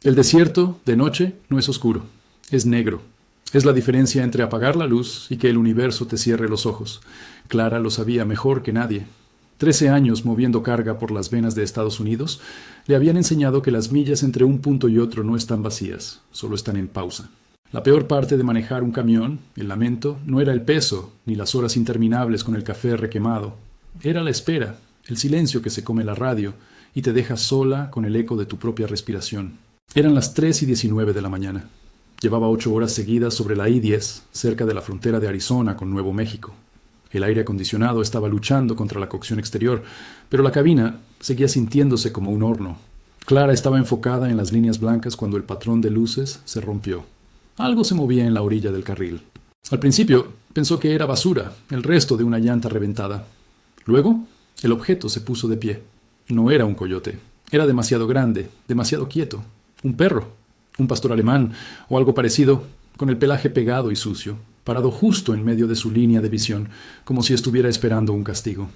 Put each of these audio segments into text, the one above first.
El desierto, de noche, no es oscuro, es negro. Es la diferencia entre apagar la luz y que el universo te cierre los ojos. Clara lo sabía mejor que nadie. 13 años moviendo carga por las venas de Estados Unidos le habían enseñado que las millas entre un punto y otro no están vacías, solo están en pausa. La peor parte de manejar un camión, el lamento, no era el peso, ni las horas interminables con el café requemado. Era la espera, el silencio que se come la radio y te deja sola con el eco de tu propia respiración. Eran las 3:19 de la mañana. Llevaba 8 horas seguidas sobre la I-10, cerca de la frontera de Arizona con Nuevo México. El aire acondicionado estaba luchando contra la cocción exterior, pero la cabina seguía sintiéndose como un horno. Clara estaba enfocada en las líneas blancas cuando el patrón de luces se rompió. Algo se movía en la orilla del carril. Al principio pensó que era basura, el resto de una llanta reventada. Luego, el objeto se puso de pie. No era un coyote. Era demasiado grande, demasiado quieto. Un perro, un pastor alemán o algo parecido, con el pelaje pegado y sucio, parado justo en medio de su línea de visión, como si estuviera esperando un castigo.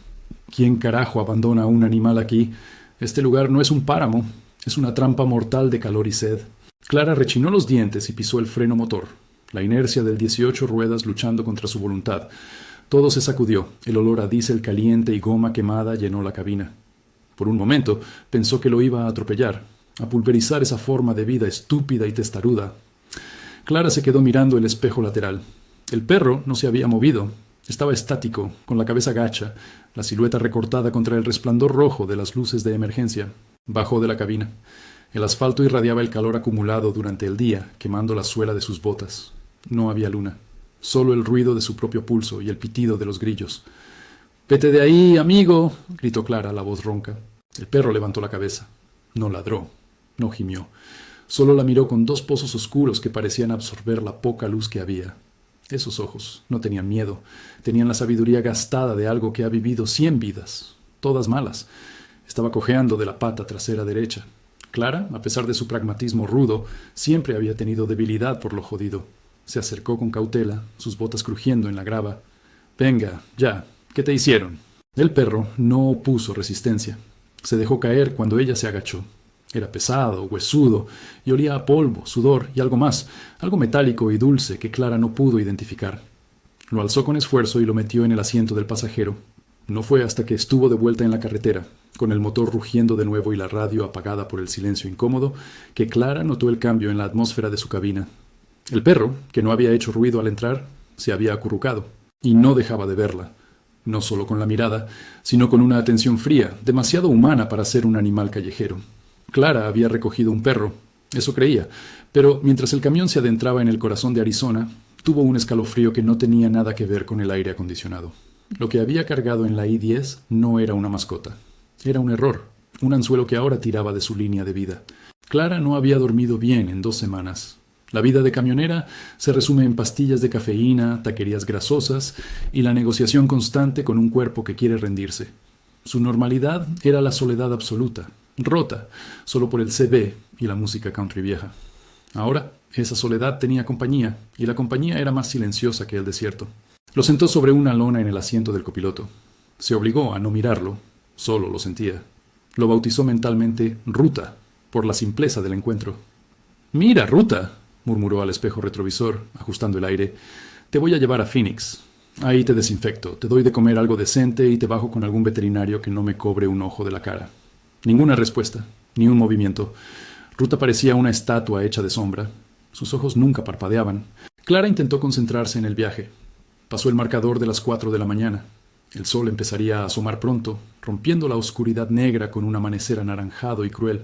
¿Quién carajo abandona a un animal aquí? Este lugar no es un páramo, es una trampa mortal de calor y sed. Clara rechinó los dientes y pisó el freno motor, la inercia del 18 ruedas luchando contra su voluntad. Todo se sacudió, el olor a diésel caliente y goma quemada llenó la cabina. Por un momento pensó que lo iba a atropellar, a pulverizar esa forma de vida estúpida y testaruda. Clara se quedó mirando el espejo lateral. El perro no se había movido. Estaba estático, con la cabeza gacha, la silueta recortada contra el resplandor rojo de las luces de emergencia. Bajó de la cabina. El asfalto irradiaba el calor acumulado durante el día, quemando la suela de sus botas. No había luna. Solo el ruido de su propio pulso y el pitido de los grillos. «¡Vete de ahí, amigo!», gritó Clara, la voz ronca. El perro levantó la cabeza. No ladró. No gimió. Solo la miró con 2 pozos oscuros que parecían absorber la poca luz que había. Esos ojos no tenían miedo. Tenían la sabiduría gastada de algo que ha vivido 100 vidas. Todas malas. Estaba cojeando de la pata trasera derecha. Clara, a pesar de su pragmatismo rudo, siempre había tenido debilidad por lo jodido. Se acercó con cautela, sus botas crujiendo en la grava. «Venga, ya. ¿Qué te hicieron?» El perro no opuso resistencia. Se dejó caer cuando ella se agachó. Era pesado, huesudo, y olía a polvo, sudor y algo más, algo metálico y dulce que Clara no pudo identificar. Lo alzó con esfuerzo y lo metió en el asiento del pasajero. No fue hasta que estuvo de vuelta en la carretera, con el motor rugiendo de nuevo y la radio apagada por el silencio incómodo, que Clara notó el cambio en la atmósfera de su cabina. El perro, que no había hecho ruido al entrar, se había acurrucado, y no dejaba de verla, no solo con la mirada, sino con una atención fría, demasiado humana para ser un animal callejero. Clara había recogido un perro, eso creía, pero mientras el camión se adentraba en el corazón de Arizona, tuvo un escalofrío que no tenía nada que ver con el aire acondicionado. Lo que había cargado en la I-10 no era una mascota. Era un error, un anzuelo que ahora tiraba de su línea de vida. Clara no había dormido bien en 2 semanas. La vida de camionera se resume en pastillas de cafeína, taquerías grasosas y la negociación constante con un cuerpo que quiere rendirse. Su normalidad era la soledad absoluta, rota, solo por el CB y la música country vieja. Ahora, esa soledad tenía compañía, y la compañía era más silenciosa que el desierto. Lo sentó sobre una lona en el asiento del copiloto. Se obligó a no mirarlo, solo lo sentía. Lo bautizó mentalmente Ruta, por la simpleza del encuentro. «Mira, Ruta», murmuró al espejo retrovisor, ajustando el aire, «te voy a llevar a Phoenix. Ahí te desinfecto, te doy de comer algo decente y te bajo con algún veterinario que no me cobre un ojo de la cara». Ninguna respuesta, ni un movimiento. Ruta parecía una estatua hecha de sombra. Sus ojos nunca parpadeaban. Clara intentó concentrarse en el viaje. Pasó el marcador de las 4 de la mañana. El sol empezaría a asomar pronto, rompiendo la oscuridad negra con un amanecer anaranjado y cruel.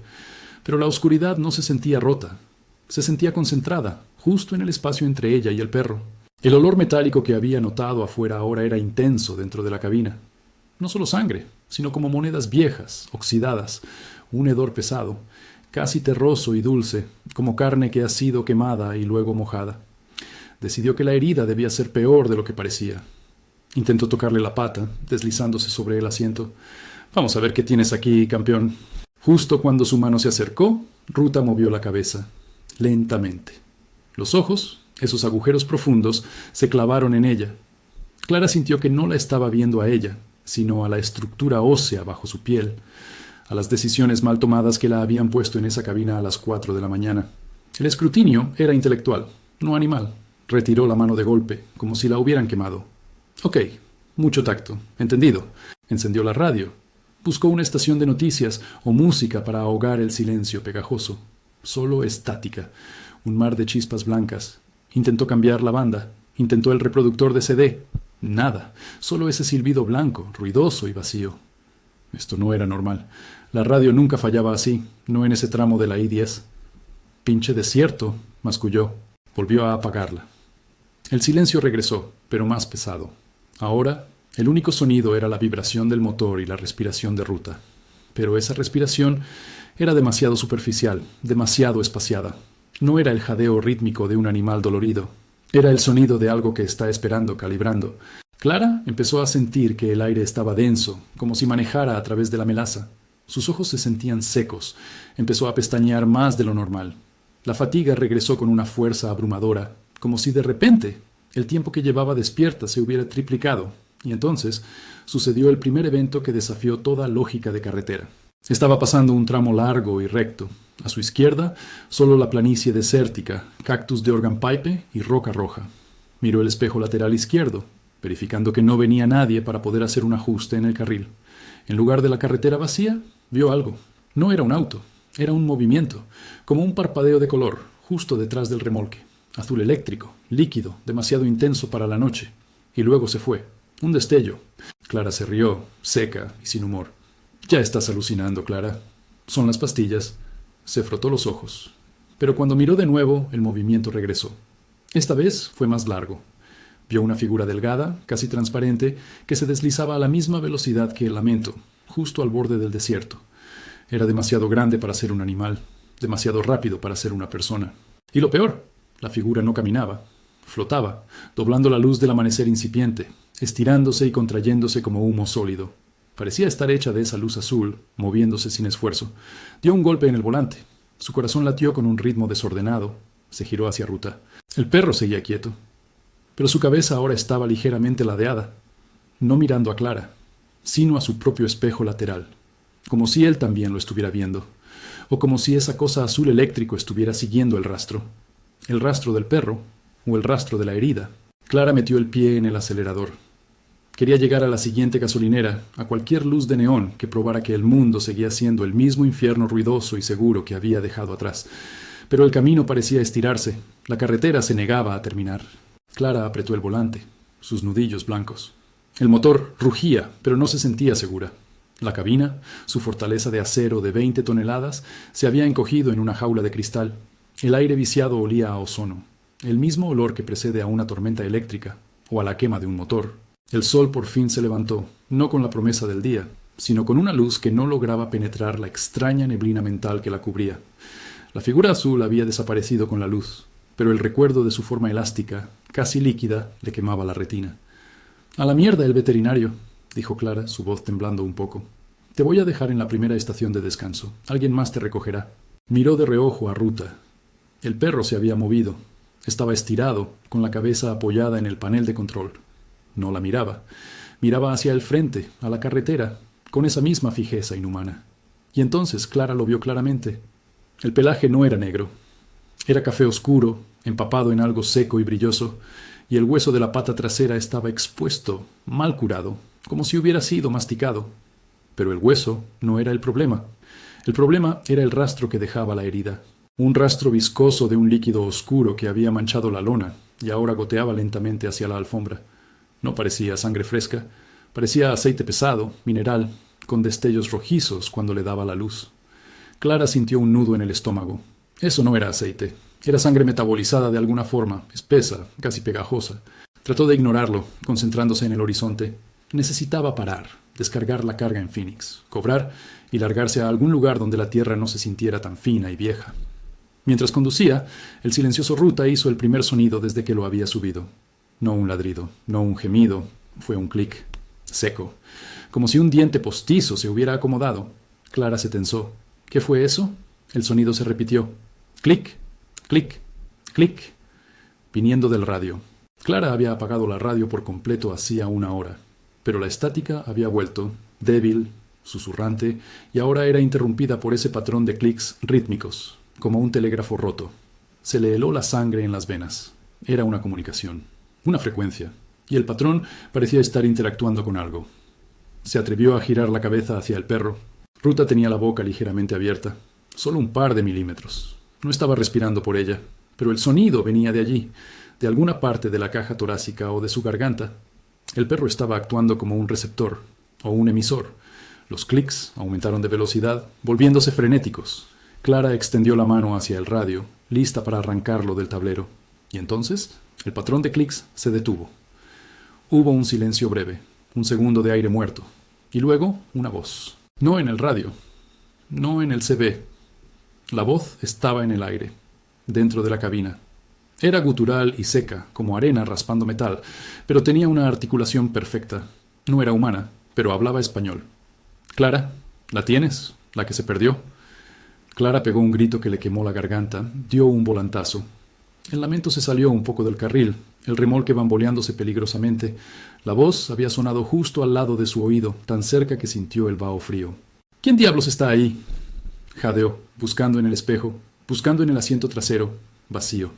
Pero la oscuridad no se sentía rota. Se sentía concentrada, justo en el espacio entre ella y el perro. El olor metálico que había notado afuera ahora era intenso dentro de la cabina. No solo sangre, sino como monedas viejas, oxidadas, un hedor pesado, casi terroso y dulce, como carne que ha sido quemada y luego mojada. Decidió que la herida debía ser peor de lo que parecía. Intentó tocarle la pata, deslizándose sobre el asiento. «Vamos a ver qué tienes aquí, campeón». Justo cuando su mano se acercó, Ruta movió la cabeza, lentamente. Los ojos, esos agujeros profundos, se clavaron en ella. Clara sintió que no la estaba viendo a ella, sino a la estructura ósea bajo su piel. a las decisiones mal tomadas que la habían puesto en esa cabina a las 4 de la mañana. El escrutinio era intelectual, no animal. Retiró la mano de golpe, como si la hubieran quemado. Ok, mucho tacto, entendido. Encendió la radio. Buscó una estación de noticias o música para ahogar el silencio pegajoso. Solo estática, un mar de chispas blancas. Intentó cambiar la banda. Intentó el reproductor de CD. Nada, solo ese silbido blanco, ruidoso y vacío. Esto no era normal. La radio nunca fallaba así, no en ese tramo de la I-10. Pinche desierto, masculló. Volvió a apagarla. El silencio regresó, pero más pesado. Ahora, el único sonido era la vibración del motor y la respiración de ruta. Pero esa respiración era demasiado superficial, demasiado espaciada. No era el jadeo rítmico de un animal dolorido. Era el sonido de algo que está esperando, calibrando. Clara empezó a sentir que el aire estaba denso, como si manejara a través de la melaza. Sus ojos se sentían secos. Empezó a pestañear más de lo normal. La fatiga regresó con una fuerza abrumadora, como si de repente el tiempo que llevaba despierta se hubiera triplicado. Y entonces sucedió el primer evento que desafió toda lógica de carretera. Estaba pasando un tramo largo y recto. A su izquierda, solo la planicie desértica, cactus de organpipe y roca roja. Miró el espejo lateral izquierdo, verificando que no venía nadie para poder hacer un ajuste en el carril. En lugar de la carretera vacía, vio algo. No era un auto, era un movimiento, como un parpadeo de color, justo detrás del remolque. Azul eléctrico, líquido, demasiado intenso para la noche. Y luego se fue. Un destello. Clara se rió, seca y sin humor. Ya estás alucinando, Clara. Son las pastillas. Se frotó los ojos. Pero cuando miró de nuevo, el movimiento regresó. Esta vez fue más largo. Vio una figura delgada, casi transparente, que se deslizaba a la misma velocidad que el lamento, justo al borde del desierto. Era demasiado grande para ser un animal, demasiado rápido para ser una persona. Y lo peor, la figura no caminaba. Flotaba, doblando la luz del amanecer incipiente, estirándose y contrayéndose como humo sólido. Parecía estar hecha de esa luz azul, moviéndose sin esfuerzo. Dio un golpe en el volante. Su corazón latió con un ritmo desordenado. Se giró hacia ruta. El perro seguía quieto. Pero su cabeza ahora estaba ligeramente ladeada, no mirando a Clara, sino a su propio espejo lateral, como si él también lo estuviera viendo, o como si esa cosa azul eléctrico estuviera siguiendo el rastro del perro, o el rastro de la herida. Clara metió el pie en el acelerador. Quería llegar a la siguiente gasolinera, a cualquier luz de neón que probara que el mundo seguía siendo el mismo infierno ruidoso y seguro que había dejado atrás. Pero el camino parecía estirarse, la carretera se negaba a terminar. Clara apretó el volante, sus nudillos blancos. El motor rugía, pero no se sentía segura. La cabina, su fortaleza de acero de 20 toneladas, se había encogido en una jaula de cristal. El aire viciado olía a ozono, el mismo olor que precede a una tormenta eléctrica o a la quema de un motor. El sol por fin se levantó, no con la promesa del día, sino con una luz que no lograba penetrar la extraña neblina mental que la cubría. La figura azul había desaparecido con la luz, pero el recuerdo de su forma elástica, casi líquida, le quemaba la retina. «A la mierda el veterinario», dijo Clara, su voz temblando un poco. «Te voy a dejar en la primera estación de descanso. Alguien más te recogerá». Miró de reojo a Ruta. El perro se había movido. Estaba estirado, con la cabeza apoyada en el panel de control. No la miraba. Miraba hacia el frente, a la carretera, con esa misma fijeza inhumana. Y entonces Clara lo vio claramente. El pelaje no era negro. Era café oscuro, empapado en algo seco y brilloso, y el hueso de la pata trasera estaba expuesto, mal curado, como si hubiera sido masticado. Pero el hueso no era el problema. El problema era el rastro que dejaba la herida. Un rastro viscoso de un líquido oscuro que había manchado la lona y ahora goteaba lentamente hacia la alfombra. No parecía sangre fresca, parecía aceite pesado, mineral, con destellos rojizos cuando le daba la luz. Clara sintió un nudo en el estómago. Eso no era aceite. Era sangre metabolizada de alguna forma, espesa, casi pegajosa. Trató de ignorarlo, concentrándose en el horizonte. Necesitaba parar, descargar la carga en Phoenix, cobrar y largarse a algún lugar donde la tierra no se sintiera tan fina y vieja. Mientras conducía, el silencioso Ruta hizo el primer sonido desde que lo había subido. No un ladrido, no un gemido, fue un clic, seco, como si un diente postizo se hubiera acomodado. Clara se tensó. ¿Qué fue eso? El sonido se repitió. Clic, clic, clic, viniendo del radio. Clara había apagado la radio por completo hacía una hora, pero la estática había vuelto, débil, susurrante, y ahora era interrumpida por ese patrón de clics rítmicos, como un telégrafo roto. Se le heló la sangre en las venas. Era una comunicación, una frecuencia, y el patrón parecía estar interactuando con algo. Se atrevió a girar la cabeza hacia el perro. Ruta tenía la boca ligeramente abierta, solo un par de milímetros. No estaba respirando por ella, pero el sonido venía de allí, de alguna parte de la caja torácica o de su garganta. El perro estaba actuando como un receptor o un emisor. Los clics aumentaron de velocidad, volviéndose frenéticos. Clara extendió la mano hacia el radio, lista para arrancarlo del tablero. Y entonces, el patrón de clics se detuvo. Hubo un silencio breve, un segundo de aire muerto, y luego una voz. No en el radio, no en el CB. La voz estaba en el aire, dentro de la cabina. Era gutural y seca, como arena raspando metal, pero tenía una articulación perfecta. No era humana, pero hablaba español. «Clara, ¿la tienes? ¿La que se perdió?» Clara pegó un grito que le quemó la garganta, dio un volantazo. El lamento se salió un poco del carril, el remolque bamboleándose peligrosamente. La voz había sonado justo al lado de su oído, tan cerca que sintió el vaho frío. «¿Quién diablos está ahí?» Jadeó, buscando en el espejo, buscando en el asiento trasero, vacío.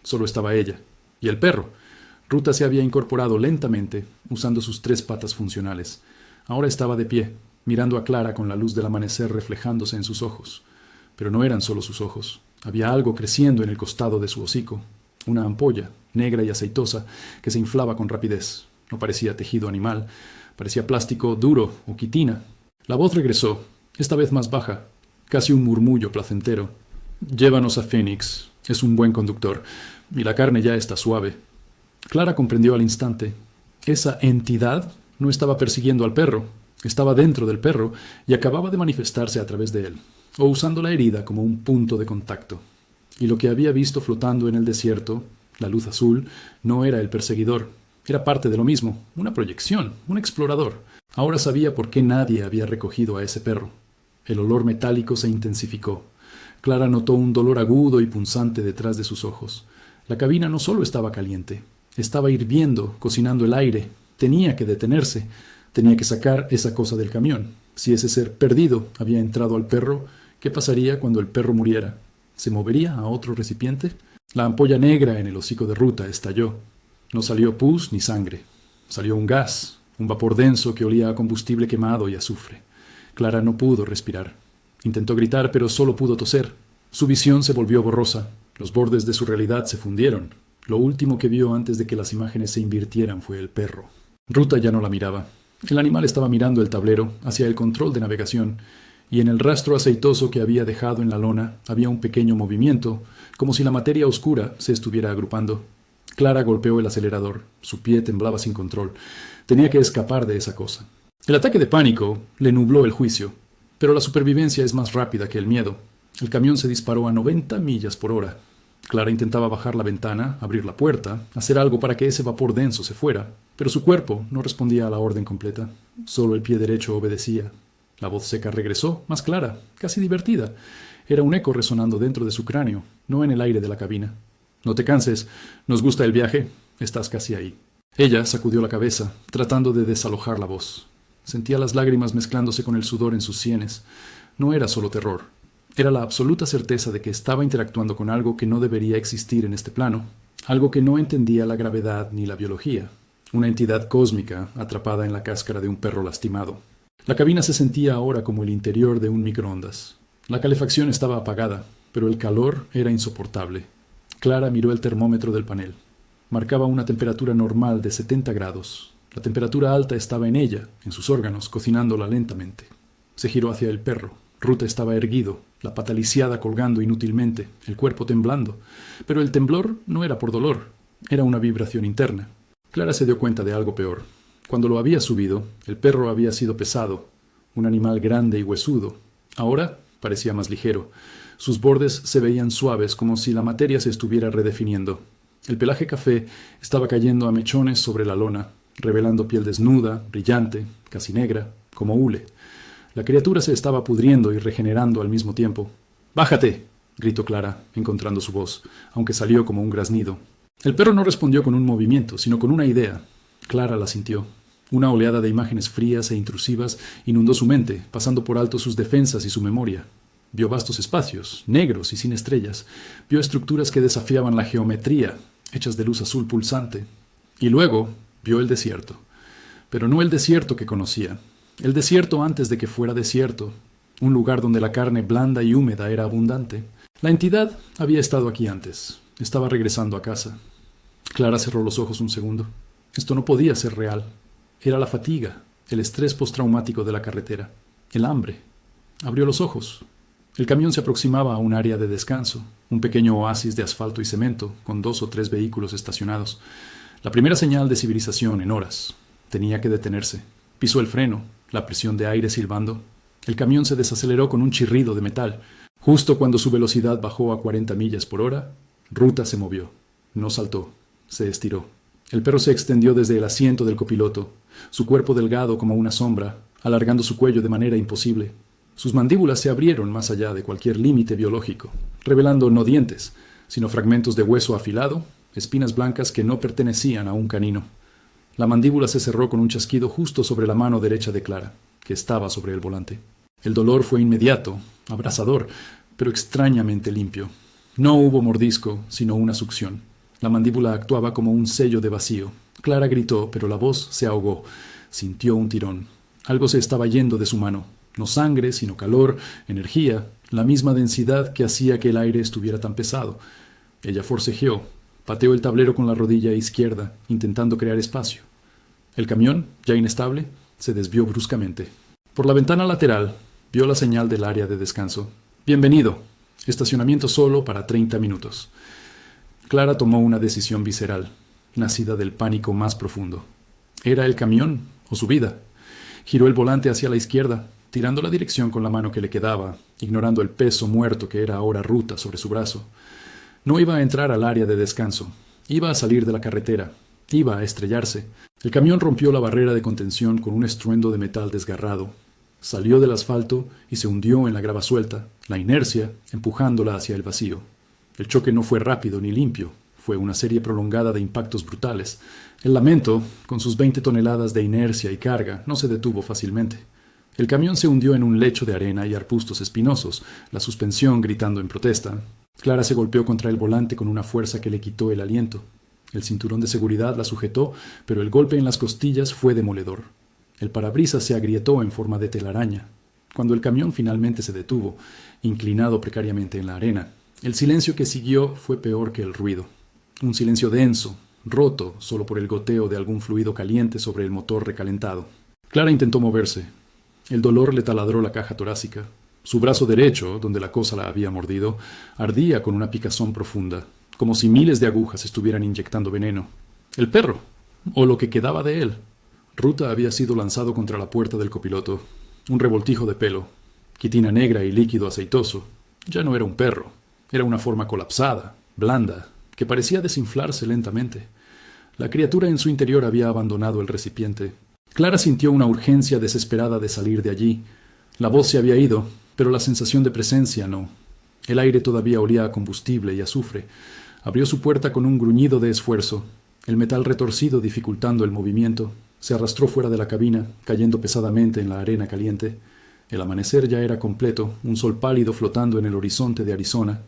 Solo estaba ella. Y el perro. Ruta se había incorporado lentamente, usando sus 3 patas funcionales. Ahora estaba de pie, mirando a Clara con la luz del amanecer reflejándose en sus ojos. Pero no eran solo sus ojos. Había algo creciendo en el costado de su hocico. Una ampolla, negra y aceitosa, que se inflaba con rapidez. No parecía tejido animal. Parecía plástico duro o quitina. La voz regresó, esta vez más baja, casi un murmullo placentero. «Llévanos a Phoenix. Es un buen conductor. Y la carne ya está suave». Clara comprendió al instante. Esa entidad no estaba persiguiendo al perro. Estaba dentro del perro y acababa de manifestarse a través de él, o usando la herida como un punto de contacto. Y lo que había visto flotando en el desierto, la luz azul, no era el perseguidor. Era parte de lo mismo, una proyección, un explorador. Ahora sabía por qué nadie había recogido a ese perro. El olor metálico se intensificó. Clara notó un dolor agudo y punzante detrás de sus ojos. La cabina no solo estaba caliente, estaba hirviendo, cocinando el aire. Tenía que detenerse. Tenía que sacar esa cosa del camión. Si ese ser perdido había entrado al perro, ¿qué pasaría cuando el perro muriera? ¿Se movería a otro recipiente? La ampolla negra en el hocico de Ruta estalló. No salió pus ni sangre. Salió un gas, un vapor denso que olía a combustible quemado y azufre. Clara no pudo respirar. Intentó gritar, pero solo pudo toser. Su visión se volvió borrosa. Los bordes de su realidad se fundieron. Lo último que vio antes de que las imágenes se invirtieran fue el perro. Ruta ya no la miraba. El animal estaba mirando el tablero, hacia el control de navegación, y en el rastro aceitoso que había dejado en la lona había un pequeño movimiento, como si la materia oscura se estuviera agrupando. Clara golpeó el acelerador. Su pie temblaba sin control. Tenía que escapar de esa cosa. El ataque de pánico le nubló el juicio, pero la supervivencia es más rápida que el miedo. El camión se disparó a 90 millas por hora. Clara intentaba bajar la ventana, abrir la puerta, hacer algo para que ese vapor denso se fuera, pero su cuerpo no respondía a la orden completa. Solo el pie derecho obedecía. La voz seca regresó, más clara, casi divertida. Era un eco resonando dentro de su cráneo, no en el aire de la cabina. «No te canses. ¿Nos gusta el viaje? Estás casi ahí». Ella sacudió la cabeza, tratando de desalojar la voz. Sentía las lágrimas mezclándose con el sudor en sus sienes. No era solo terror. Era la absoluta certeza de que estaba interactuando con algo que no debería existir en este plano, algo que no entendía la gravedad ni la biología, una entidad cósmica atrapada en la cáscara de un perro lastimado. La cabina se sentía ahora como el interior de un microondas. La calefacción estaba apagada, pero el calor era insoportable. Clara miró el termómetro del panel. Marcaba una temperatura normal de 70 grados. La temperatura alta estaba en ella, en sus órganos, cocinándola lentamente. Se giró hacia el perro. Ruta estaba erguido, la pata lisiada colgando inútilmente, el cuerpo temblando. Pero el temblor no era por dolor, era una vibración interna. Clara se dio cuenta de algo peor. Cuando lo había subido, el perro había sido pesado, un animal grande y huesudo. Ahora parecía más ligero. Sus bordes se veían suaves, como si la materia se estuviera redefiniendo. El pelaje café estaba cayendo a mechones sobre la lona, revelando piel desnuda, brillante, casi negra, como hule. La criatura se estaba pudriendo y regenerando al mismo tiempo. «¡Bájate!», gritó Clara, encontrando su voz, aunque salió como un graznido. El perro no respondió con un movimiento, sino con una idea. Clara la sintió. Una oleada de imágenes frías e intrusivas inundó su mente, pasando por alto sus defensas y su memoria. Vio vastos espacios, negros y sin estrellas. Vio estructuras que desafiaban la geometría, hechas de luz azul pulsante. Y luego vio el desierto. Pero no el desierto que conocía. El desierto antes de que fuera desierto. Un lugar donde la carne blanda y húmeda era abundante. La entidad había estado aquí antes. Estaba regresando a casa. Clara cerró los ojos un segundo. Esto no podía ser real. Era la fatiga, el estrés postraumático de la carretera, el hambre. Abrió los ojos. El camión se aproximaba a un área de descanso, un pequeño oasis de asfalto y cemento, con 2 o 3 vehículos estacionados. La primera señal de civilización en horas. Tenía que detenerse. Pisó el freno, la presión de aire silbando. El camión se desaceleró con un chirrido de metal. Justo cuando su velocidad bajó a 40 millas por hora, Ruta se movió. No saltó, se estiró. El perro se extendió desde el asiento del copiloto, su cuerpo delgado como una sombra, alargando su cuello de manera imposible. Sus mandíbulas se abrieron más allá de cualquier límite biológico, revelando no dientes, sino fragmentos de hueso afilado, espinas blancas que no pertenecían a un canino. La mandíbula se cerró con un chasquido justo sobre la mano derecha de Clara, que estaba sobre el volante. El dolor fue inmediato, abrasador, pero extrañamente limpio. No hubo mordisco, sino una succión. La mandíbula actuaba como un sello de vacío. Clara gritó, pero la voz se ahogó. Sintió un tirón. Algo se estaba yendo de su mano. No sangre, sino calor, energía, la misma densidad que hacía que el aire estuviera tan pesado. Ella forcejeó, pateó el tablero con la rodilla izquierda, intentando crear espacio. El camión, ya inestable, se desvió bruscamente. Por la ventana lateral, vio la señal del área de descanso. Bienvenido. Estacionamiento solo para 30 minutos. Clara tomó una decisión visceral, nacida del pánico más profundo. ¿Era el camión o su vida? Giró el volante hacia la izquierda, tirando la dirección con la mano que le quedaba, ignorando el peso muerto que era ahora Ruta sobre su brazo. No iba a entrar al área de descanso. Iba a salir de la carretera. Iba a estrellarse. El camión rompió la barrera de contención con un estruendo de metal desgarrado. Salió del asfalto y se hundió en la grava suelta, la inercia empujándola hacia el vacío. El choque no fue rápido ni limpio, fue una serie prolongada de impactos brutales. El lamento, con sus 20 toneladas de inercia y carga, no se detuvo fácilmente. El camión se hundió en un lecho de arena y arbustos espinosos, la suspensión gritando en protesta. Clara se golpeó contra el volante con una fuerza que le quitó el aliento. El cinturón de seguridad la sujetó, pero el golpe en las costillas fue demoledor. El parabrisas se agrietó en forma de telaraña. Cuando el camión finalmente se detuvo, inclinado precariamente en la arena, el silencio que siguió fue peor que el ruido. Un silencio denso, roto solo por el goteo de algún fluido caliente sobre el motor recalentado. Clara intentó moverse. El dolor le taladró la caja torácica. Su brazo derecho, donde la cosa la había mordido, ardía con una picazón profunda, como si miles de agujas estuvieran inyectando veneno. El perro, o lo que quedaba de él. Ruta había sido lanzado contra la puerta del copiloto. Un revoltijo de pelo, quitina negra y líquido aceitoso. Ya no era un perro. Era una forma colapsada, blanda, que parecía desinflarse lentamente. La criatura en su interior había abandonado el recipiente. Clara sintió una urgencia desesperada de salir de allí. La voz se había ido, pero la sensación de presencia no. El aire todavía olía a combustible y azufre. Abrió su puerta con un gruñido de esfuerzo. El metal retorcido dificultando el movimiento. Se arrastró fuera de la cabina, cayendo pesadamente en la arena caliente. El amanecer ya era completo, un sol pálido flotando en el horizonte de Arizona.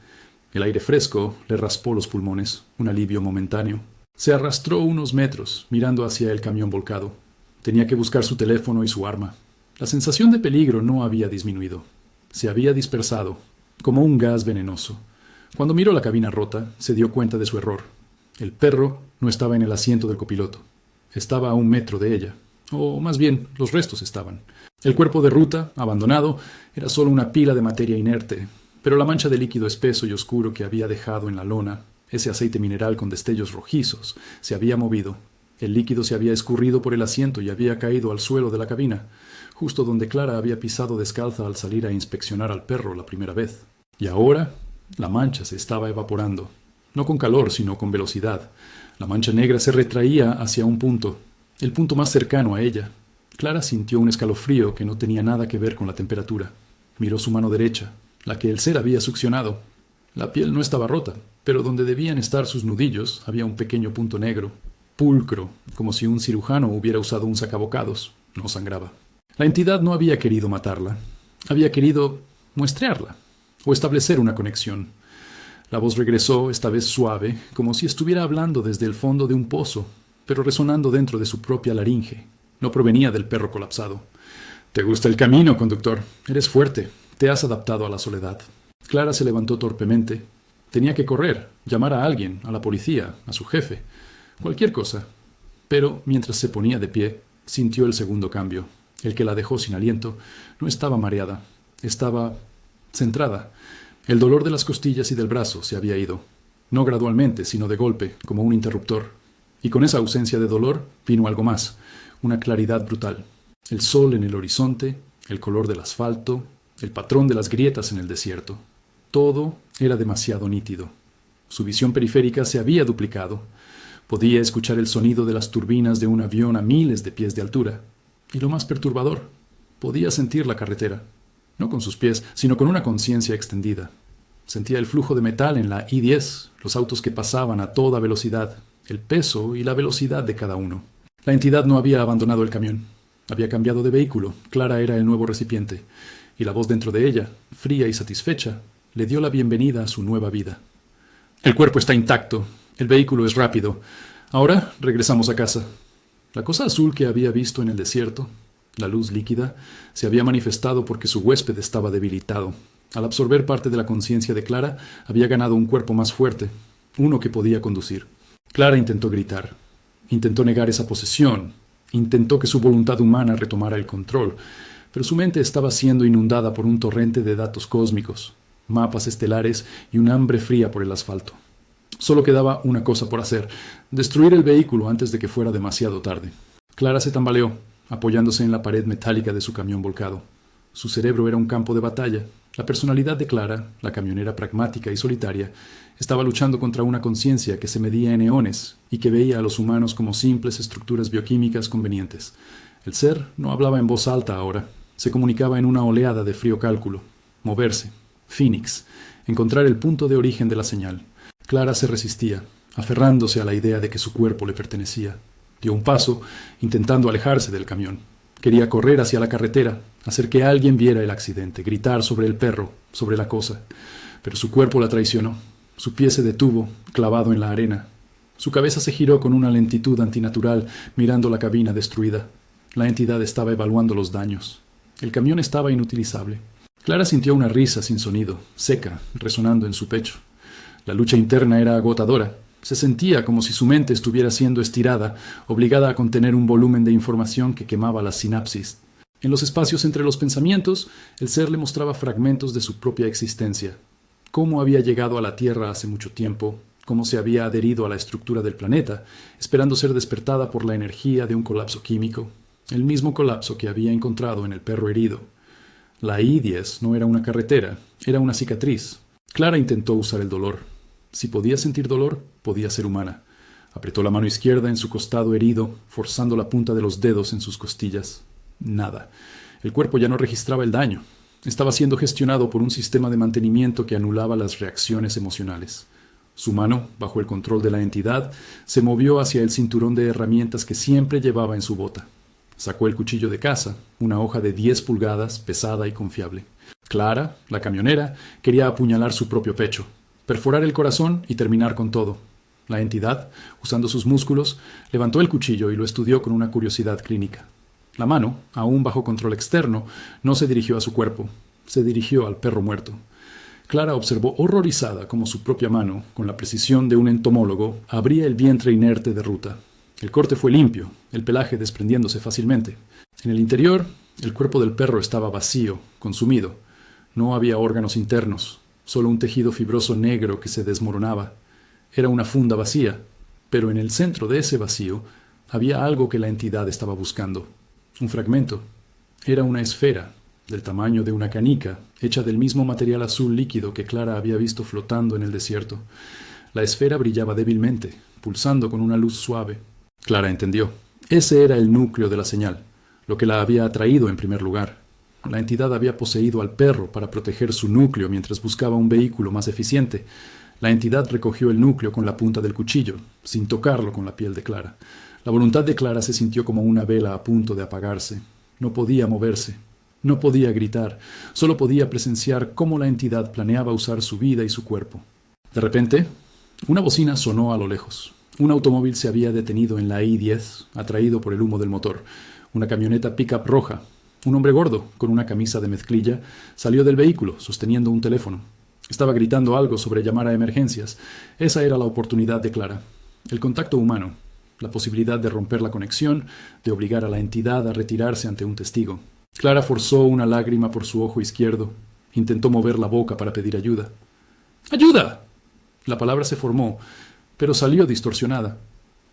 El aire fresco le raspó los pulmones, un alivio momentáneo. Se arrastró unos metros, mirando hacia el camión volcado. Tenía que buscar su teléfono y su arma. La sensación de peligro no había disminuido. Se había dispersado, como un gas venenoso. Cuando miró la cabina rota, se dio cuenta de su error. El perro no estaba en el asiento del copiloto. Estaba a 1 metro de ella. O más bien, los restos estaban. El cuerpo de Ruta, abandonado, era solo una pila de materia inerte, pero la mancha de líquido espeso y oscuro que había dejado en la lona, ese aceite mineral con destellos rojizos, se había movido. El líquido se había escurrido por el asiento y había caído al suelo de la cabina, justo donde Clara había pisado descalza al salir a inspeccionar al perro la primera vez. Y ahora, la mancha se estaba evaporando, no con calor, sino con velocidad. La mancha negra se retraía hacia un punto, el punto más cercano a ella. Clara sintió un escalofrío que no tenía nada que ver con la temperatura. Miró su mano derecha, la que el ser había succionado. La piel no estaba rota, pero donde debían estar sus nudillos había un pequeño punto negro. pulcro, como si un cirujano hubiera usado un sacabocados. No sangraba. La entidad no había querido matarla. Había querido muestrearla o establecer una conexión. La voz regresó, esta vez suave, como si estuviera hablando desde el fondo de un pozo, pero resonando dentro de su propia laringe. No provenía del perro colapsado. «Te gusta el camino, conductor. Eres fuerte. Te has adaptado a la soledad». Clara se levantó torpemente. Tenía que correr, llamar a alguien, a la policía, a su jefe, cualquier cosa. Pero mientras se ponía de pie, sintió el segundo cambio, el que la dejó sin aliento. No estaba mareada, estaba centrada. El dolor de las costillas y del brazo se había ido, no gradualmente, sino de golpe, como un interruptor. Y con esa ausencia de dolor vino algo más, una claridad brutal. El sol en el horizonte, el color del asfalto, el patrón de las grietas en el desierto. Todo era demasiado nítido. Su visión periférica se había duplicado. Podía escuchar el sonido de las turbinas de un avión a miles de pies de altura. Y lo más perturbador, podía sentir la carretera. No con sus pies, sino con una conciencia extendida. Sentía el flujo de metal en la I-10, los autos que pasaban a toda velocidad, el peso y la velocidad de cada uno. La entidad no había abandonado el camión. Había cambiado de vehículo. Clara era el nuevo recipiente. Y la voz dentro de ella, fría y satisfecha, le dio la bienvenida a su nueva vida. El cuerpo está intacto. El vehículo es rápido. Ahora regresamos a casa. La cosa azul que había visto en el desierto, la luz líquida, se había manifestado porque su huésped estaba debilitado. Al absorber parte de la conciencia de Clara, había ganado un cuerpo más fuerte, uno que podía conducir. Clara intentó gritar. Intentó negar esa posesión. Intentó que su voluntad humana retomara el control. Pero su mente estaba siendo inundada por un torrente de datos cósmicos, mapas estelares y un hambre fría por el asfalto. Solo quedaba una cosa por hacer: destruir el vehículo antes de que fuera demasiado tarde. Clara se tambaleó, apoyándose en la pared metálica de su camión volcado. Su cerebro era un campo de batalla. La personalidad de Clara, la camionera pragmática y solitaria, estaba luchando contra una conciencia que se medía en eones y que veía a los humanos como simples estructuras bioquímicas convenientes. El ser no hablaba en voz alta ahora. Se comunicaba en una oleada de frío cálculo. Moverse. Phoenix. Encontrar el punto de origen de la señal. Clara se resistía, aferrándose a la idea de que su cuerpo le pertenecía. Dio un paso, intentando alejarse del camión. Quería correr hacia la carretera, hacer que alguien viera el accidente, gritar sobre el perro, sobre la cosa. Pero su cuerpo la traicionó. Su pie se detuvo, clavado en la arena. Su cabeza se giró con una lentitud antinatural, mirando la cabina destruida. La entidad estaba evaluando los daños. El camión estaba inutilizable. Clara sintió una risa sin sonido, seca, resonando en su pecho. La lucha interna era agotadora. Se sentía como si su mente estuviera siendo estirada, obligada a contener un volumen de información que quemaba las sinapsis. En los espacios entre los pensamientos, el ser le mostraba fragmentos de su propia existencia. Cómo había llegado a la Tierra hace mucho tiempo, cómo se había adherido a la estructura del planeta, esperando ser despertada por la energía de un colapso químico, el mismo colapso que había encontrado en el perro herido. La I-10 no era una carretera, era una cicatriz. Clara intentó usar el dolor. Si podía sentir dolor, podía ser humana. Apretó la mano izquierda en su costado herido, forzando la punta de los dedos en sus costillas. Nada. El cuerpo ya no registraba el daño. Estaba siendo gestionado por un sistema de mantenimiento que anulaba las reacciones emocionales. Su mano, bajo el control de la entidad, se movió hacia el cinturón de herramientas que siempre llevaba en su bota. Sacó el cuchillo de caza, una hoja de 10 pulgadas, pesada y confiable. Clara, la camionera, quería apuñalar su propio pecho, perforar el corazón y terminar con todo. La entidad, usando sus músculos, levantó el cuchillo y lo estudió con una curiosidad clínica. La mano, aún bajo control externo, no se dirigió a su cuerpo, se dirigió al perro muerto. Clara observó horrorizada cómo su propia mano, con la precisión de un entomólogo, abría el vientre inerte de Ruta. El corte fue limpio, el pelaje desprendiéndose fácilmente. En el interior, el cuerpo del perro estaba vacío, consumido. No había órganos internos, solo un tejido fibroso negro que se desmoronaba. Era una funda vacía, pero en el centro de ese vacío había algo que la entidad estaba buscando. Un fragmento. Era una esfera, del tamaño de una canica, hecha del mismo material azul líquido que Clara había visto flotando en el desierto. La esfera brillaba débilmente, pulsando con una luz suave. Clara entendió. Ese era el núcleo de la señal, lo que la había atraído en primer lugar. La entidad había poseído al perro para proteger su núcleo mientras buscaba un vehículo más eficiente. La entidad recogió el núcleo con la punta del cuchillo, sin tocarlo con la piel de Clara. La voluntad de Clara se sintió como una vela a punto de apagarse. No podía moverse, no podía gritar, solo podía presenciar cómo la entidad planeaba usar su vida y su cuerpo. De repente, una bocina sonó a lo lejos. Un automóvil se había detenido en la I-10, atraído por el humo del motor. Una camioneta pick-up roja. Un hombre gordo, con una camisa de mezclilla, salió del vehículo, sosteniendo un teléfono. Estaba gritando algo sobre llamar a emergencias. Esa era la oportunidad de Clara. El contacto humano, la posibilidad de romper la conexión, de obligar a la entidad a retirarse ante un testigo. Clara forzó una lágrima por su ojo izquierdo. Intentó mover la boca para pedir ayuda. ¡Ayuda! La palabra se formó, pero salió distorsionada.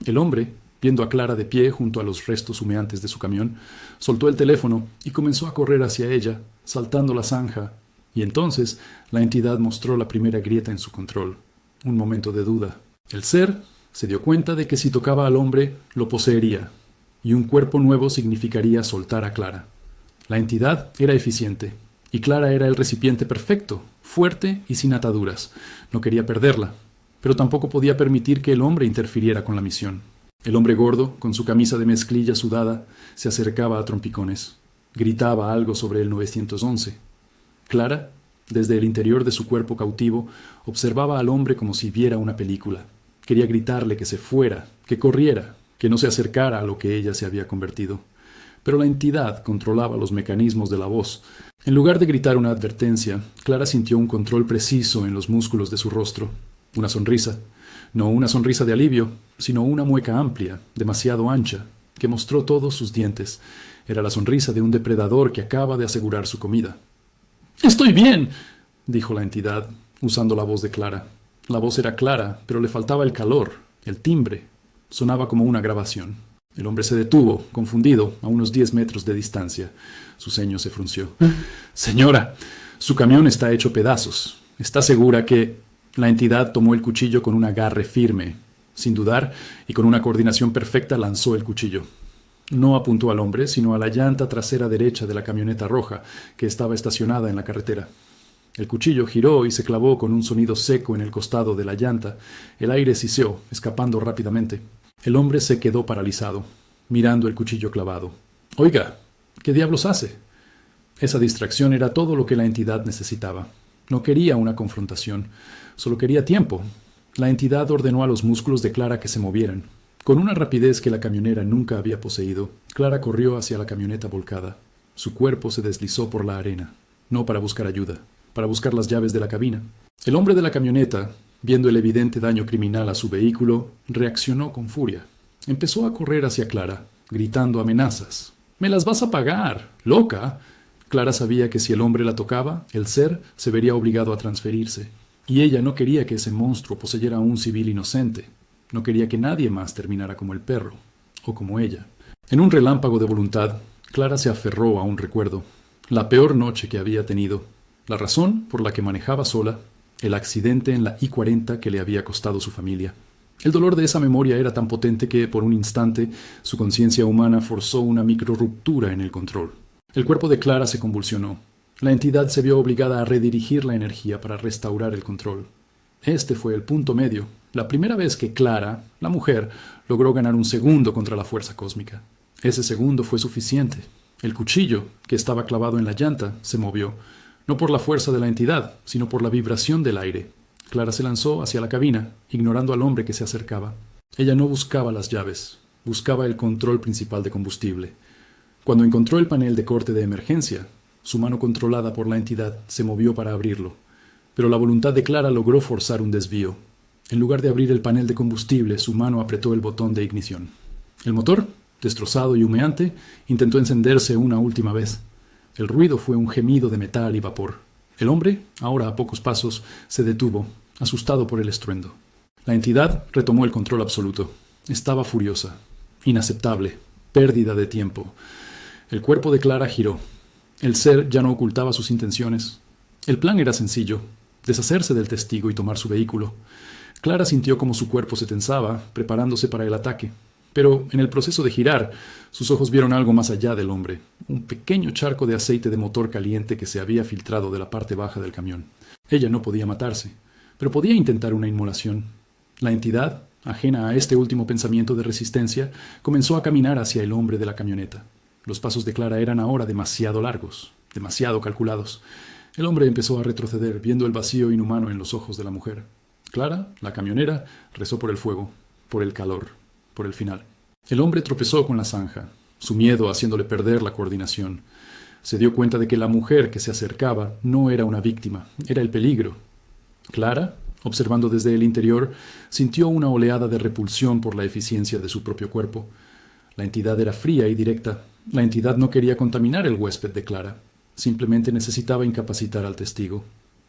El hombre, viendo a Clara de pie junto a los restos humeantes de su camión, soltó el teléfono y comenzó a correr hacia ella, saltando la zanja, y entonces la entidad mostró la primera grieta en su control. Un momento de duda. El ser se dio cuenta de que si tocaba al hombre, lo poseería, y un cuerpo nuevo significaría soltar a Clara. La entidad era eficiente, y Clara era el recipiente perfecto, fuerte y sin ataduras. No quería perderla, pero tampoco podía permitir que el hombre interfiriera con la misión. El hombre gordo, con su camisa de mezclilla sudada, se acercaba a trompicones. Gritaba algo sobre el 911. Clara, desde el interior de su cuerpo cautivo, observaba al hombre como si viera una película. Quería gritarle que se fuera, que corriera, que no se acercara a lo que ella se había convertido. Pero la entidad controlaba los mecanismos de la voz. En lugar de gritar una advertencia, Clara sintió un control preciso en los músculos de su rostro. Una sonrisa. No una sonrisa de alivio, sino una mueca amplia, demasiado ancha, que mostró todos sus dientes. Era la sonrisa de un depredador que acaba de asegurar su comida. «¡Estoy bien!», dijo la entidad, usando la voz de Clara. La voz era clara, pero le faltaba el calor, el timbre. Sonaba como una grabación. El hombre se detuvo, confundido, a unos 10 metros de distancia. Su ceño se frunció. «Señora, su camión está hecho pedazos. ¿Está segura que...?» La entidad tomó el cuchillo con un agarre firme. Sin dudar, y con una coordinación perfecta, lanzó el cuchillo. No apuntó al hombre, sino a la llanta trasera derecha de la camioneta roja, que estaba estacionada en la carretera. El cuchillo giró y se clavó con un sonido seco en el costado de la llanta. El aire siseó, escapando rápidamente. El hombre se quedó paralizado, mirando el cuchillo clavado. «Oiga, ¿qué diablos hace?» Esa distracción era todo lo que la entidad necesitaba. No quería una confrontación, solo quería tiempo. La entidad ordenó a los músculos de Clara que se movieran. Con una rapidez que la camionera nunca había poseído, Clara corrió hacia la camioneta volcada. Su cuerpo se deslizó por la arena, no para buscar ayuda, para buscar las llaves de la cabina. El hombre de la camioneta, viendo el evidente daño criminal a su vehículo, reaccionó con furia. Empezó a correr hacia Clara, gritando amenazas. «¡Me las vas a pagar, loca!». Clara sabía que si el hombre la tocaba, el ser se vería obligado a transferirse. Y ella no quería que ese monstruo poseyera a un civil inocente. No quería que nadie más terminara como el perro, o como ella. En un relámpago de voluntad, Clara se aferró a un recuerdo. La peor noche que había tenido. La razón por la que manejaba sola. El accidente en la I-40 que le había costado su familia. El dolor de esa memoria era tan potente que, por un instante, su conciencia humana forzó una microruptura en el control. El cuerpo de Clara se convulsionó. La entidad se vio obligada a redirigir la energía para restaurar el control. Este fue el punto medio, la primera vez que Clara, la mujer, logró ganar un segundo contra la fuerza cósmica. Ese segundo fue suficiente. El cuchillo, que estaba clavado en la llanta, se movió, no por la fuerza de la entidad, sino por la vibración del aire. Clara se lanzó hacia la cabina, ignorando al hombre que se acercaba. Ella no buscaba las llaves, buscaba el control principal de combustible. Cuando encontró el panel de corte de emergencia, su mano controlada por la entidad se movió para abrirlo, pero la voluntad de Clara logró forzar un desvío. En lugar de abrir el panel de combustible, su mano apretó el botón de ignición. El motor, destrozado y humeante, intentó encenderse una última vez. El ruido fue un gemido de metal y vapor. El hombre, ahora a pocos pasos, se detuvo, asustado por el estruendo. La entidad retomó el control absoluto. Estaba furiosa. Inaceptable. Pérdida de tiempo. El cuerpo de Clara giró. El ser ya no ocultaba sus intenciones. El plan era sencillo: deshacerse del testigo y tomar su vehículo. Clara sintió como su cuerpo se tensaba, preparándose para el ataque. Pero en el proceso de girar, sus ojos vieron algo más allá del hombre, un pequeño charco de aceite de motor caliente que se había filtrado de la parte baja del camión. Ella no podía matarse, pero podía intentar una inmolación. La entidad, ajena a este último pensamiento de resistencia, comenzó a caminar hacia el hombre de la camioneta. Los pasos de Clara eran ahora demasiado largos, demasiado calculados. El hombre empezó a retroceder, viendo el vacío inhumano en los ojos de la mujer. Clara, la camionera, rezó por el fuego, por el calor, por el final. El hombre tropezó con la zanja, su miedo haciéndole perder la coordinación. Se dio cuenta de que la mujer que se acercaba no era una víctima, era el peligro. Clara, observando desde el interior, sintió una oleada de repulsión por la eficiencia de su propio cuerpo. La entidad era fría y directa. La entidad no quería contaminar el huésped de Clara. Simplemente necesitaba incapacitar al testigo.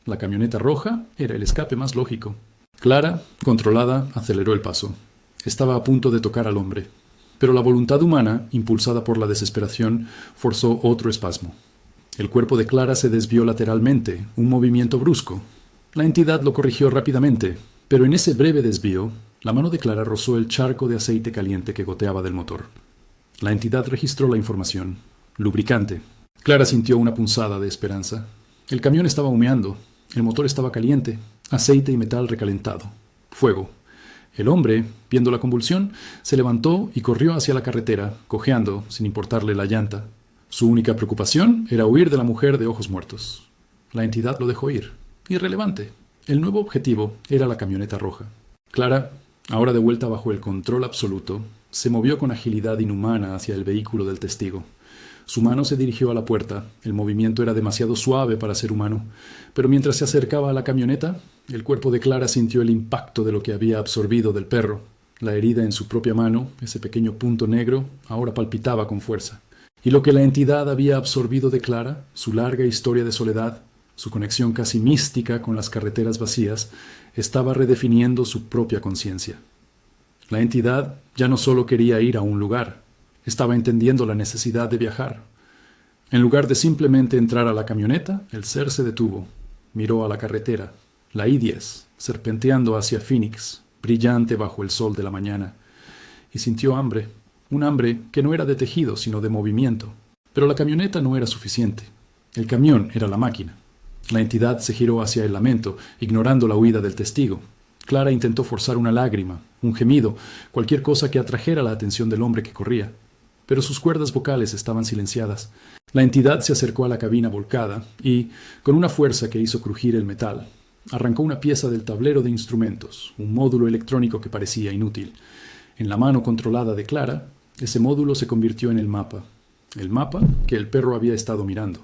La camioneta roja era el escape más lógico. Clara, controlada, aceleró el paso. Estaba a punto de tocar al hombre. Pero la voluntad humana, impulsada por la desesperación, forzó otro espasmo. El cuerpo de Clara se desvió lateralmente, un movimiento brusco. La entidad lo corrigió rápidamente, pero en ese breve desvío, la mano de Clara rozó el charco de aceite caliente que goteaba del motor. La entidad registró la información. Lubricante. Clara sintió una punzada de esperanza. El camión estaba humeando. El motor estaba caliente. Aceite y metal recalentado. Fuego. El hombre, viendo la convulsión, se levantó y corrió hacia la carretera, cojeando, sin importarle la llanta. Su única preocupación era huir de la mujer de ojos muertos. La entidad lo dejó ir. Irrelevante. El nuevo objetivo era la camioneta roja. Clara, ahora de vuelta bajo el control absoluto, se movió con agilidad inhumana hacia el vehículo del testigo. Su mano se dirigió a la puerta. El movimiento era demasiado suave para ser humano, pero mientras se acercaba a la camioneta, el cuerpo de Clara sintió el impacto de lo que había absorbido del perro. La herida en su propia mano, ese pequeño punto negro, ahora palpitaba con fuerza. Y lo que la entidad había absorbido de Clara, su larga historia de soledad, su conexión casi mística con las carreteras vacías, estaba redefiniendo su propia conciencia. La entidad ya no solo quería ir a un lugar, estaba entendiendo la necesidad de viajar. En lugar de simplemente entrar a la camioneta, el ser se detuvo. Miró a la carretera, la I-10, serpenteando hacia Phoenix, brillante bajo el sol de la mañana, y sintió hambre, un hambre que no era de tejido, sino de movimiento. Pero la camioneta no era suficiente. El camión era la máquina. La entidad se giró hacia el lamento, ignorando la huida del testigo. Clara intentó forzar una lágrima, un gemido, cualquier cosa que atrajera la atención del hombre que corría. Pero sus cuerdas vocales estaban silenciadas. La entidad se acercó a la cabina volcada y, con una fuerza que hizo crujir el metal, arrancó una pieza del tablero de instrumentos, un módulo electrónico que parecía inútil. En la mano controlada de Clara, ese módulo se convirtió en el mapa que el perro había estado mirando.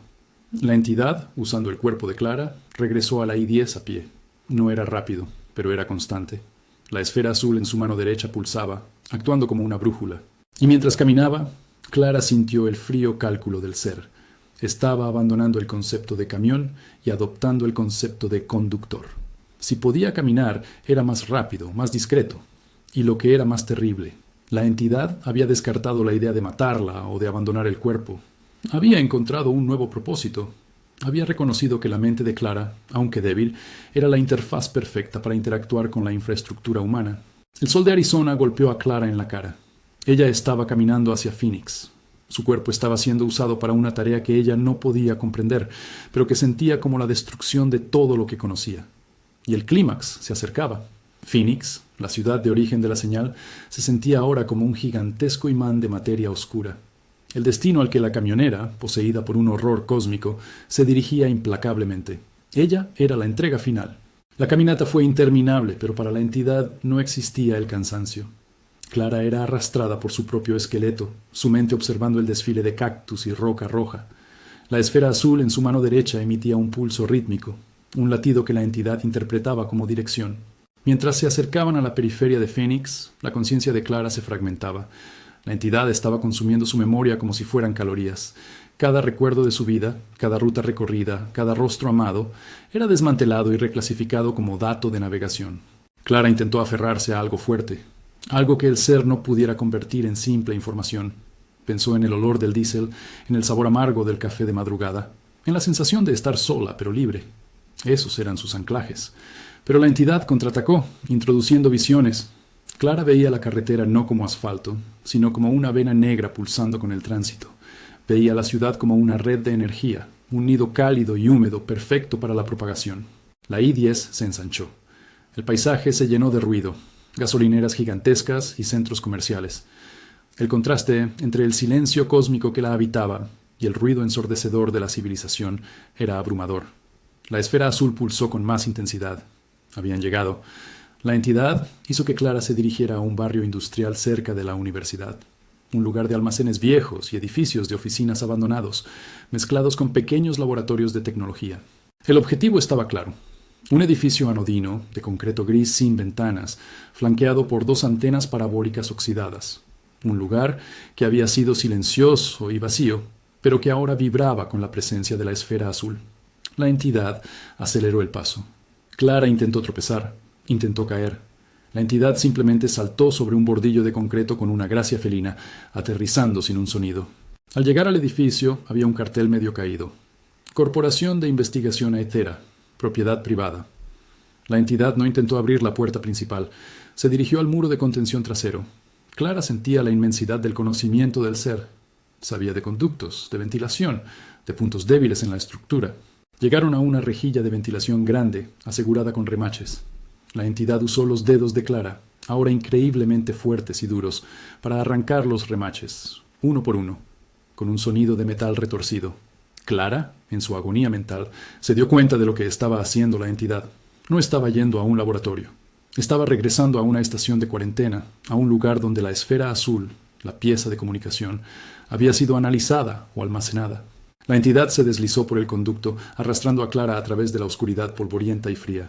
La entidad, usando el cuerpo de Clara, regresó a la I-10 a pie. No era rápido, pero era constante. La esfera azul en su mano derecha pulsaba, actuando como una brújula. Y mientras caminaba, Clara sintió el frío cálculo del ser. Estaba abandonando el concepto de camión y adoptando el concepto de conductor. Si podía caminar, era más rápido, más discreto. Y lo que era más terrible, la entidad había descartado la idea de matarla o de abandonar el cuerpo. Había encontrado un nuevo propósito. Había reconocido que la mente de Clara, aunque débil, era la interfaz perfecta para interactuar con la infraestructura humana. El sol de Arizona golpeó a Clara en la cara. Ella estaba caminando hacia Phoenix. Su cuerpo estaba siendo usado para una tarea que ella no podía comprender, pero que sentía como la destrucción de todo lo que conocía. Y el clímax se acercaba. Phoenix, la ciudad de origen de la señal, se sentía ahora como un gigantesco imán de materia oscura. El destino al que la camionera, poseída por un horror cósmico, se dirigía implacablemente. Ella era la entrega final. La caminata fue interminable, pero para la entidad no existía el cansancio. Clara era arrastrada por su propio esqueleto, su mente observando el desfile de cactus y roca roja. La esfera azul en su mano derecha emitía un pulso rítmico, un latido que la entidad interpretaba como dirección. Mientras se acercaban a la periferia de Phoenix, la conciencia de Clara se fragmentaba. La entidad estaba consumiendo su memoria como si fueran calorías. Cada recuerdo de su vida, cada ruta recorrida, cada rostro amado, era desmantelado y reclasificado como dato de navegación. Clara intentó aferrarse a algo fuerte, algo que el ser no pudiera convertir en simple información. Pensó en el olor del diésel, en el sabor amargo del café de madrugada, en la sensación de estar sola pero libre. Esos eran sus anclajes. Pero la entidad contraatacó, introduciendo visiones. Clara veía la carretera no como asfalto, sino como una vena negra pulsando con el tránsito. Veía la ciudad como una red de energía, un nido cálido y húmedo perfecto para la propagación. La I-10 se ensanchó. El paisaje se llenó de ruido, gasolineras gigantescas y centros comerciales. El contraste entre el silencio cósmico que la habitaba y el ruido ensordecedor de la civilización era abrumador. La esfera azul pulsó con más intensidad. Habían llegado. La entidad hizo que Clara se dirigiera a un barrio industrial cerca de la universidad, un lugar de almacenes viejos y edificios de oficinas abandonados, mezclados con pequeños laboratorios de tecnología. El objetivo estaba claro. Un edificio anodino, de concreto gris sin ventanas, flanqueado por 2 antenas parabólicas oxidadas. Un lugar que había sido silencioso y vacío, pero que ahora vibraba con la presencia de la esfera azul. La entidad aceleró el paso. Clara intentó tropezar, intentó caer. La entidad simplemente saltó sobre un bordillo de concreto con una gracia felina, aterrizando sin un sonido. Al llegar al edificio había un cartel medio caído. Corporación de Investigación Aetera, propiedad privada. La entidad no intentó abrir la puerta principal. Se dirigió al muro de contención trasero. Clara sentía la inmensidad del conocimiento del ser. Sabía de conductos, de ventilación, de puntos débiles en la estructura. Llegaron a una rejilla de ventilación grande, asegurada con remaches. La entidad usó los dedos de Clara, ahora increíblemente fuertes y duros, para arrancar los remaches, uno por uno, con un sonido de metal retorcido. Clara, en su agonía mental, se dio cuenta de lo que estaba haciendo la entidad. No estaba yendo a un laboratorio. Estaba regresando a una estación de cuarentena, a un lugar donde la esfera azul, la pieza de comunicación, había sido analizada o almacenada. La entidad se deslizó por el conducto, arrastrando a Clara a través de la oscuridad polvorienta y fría.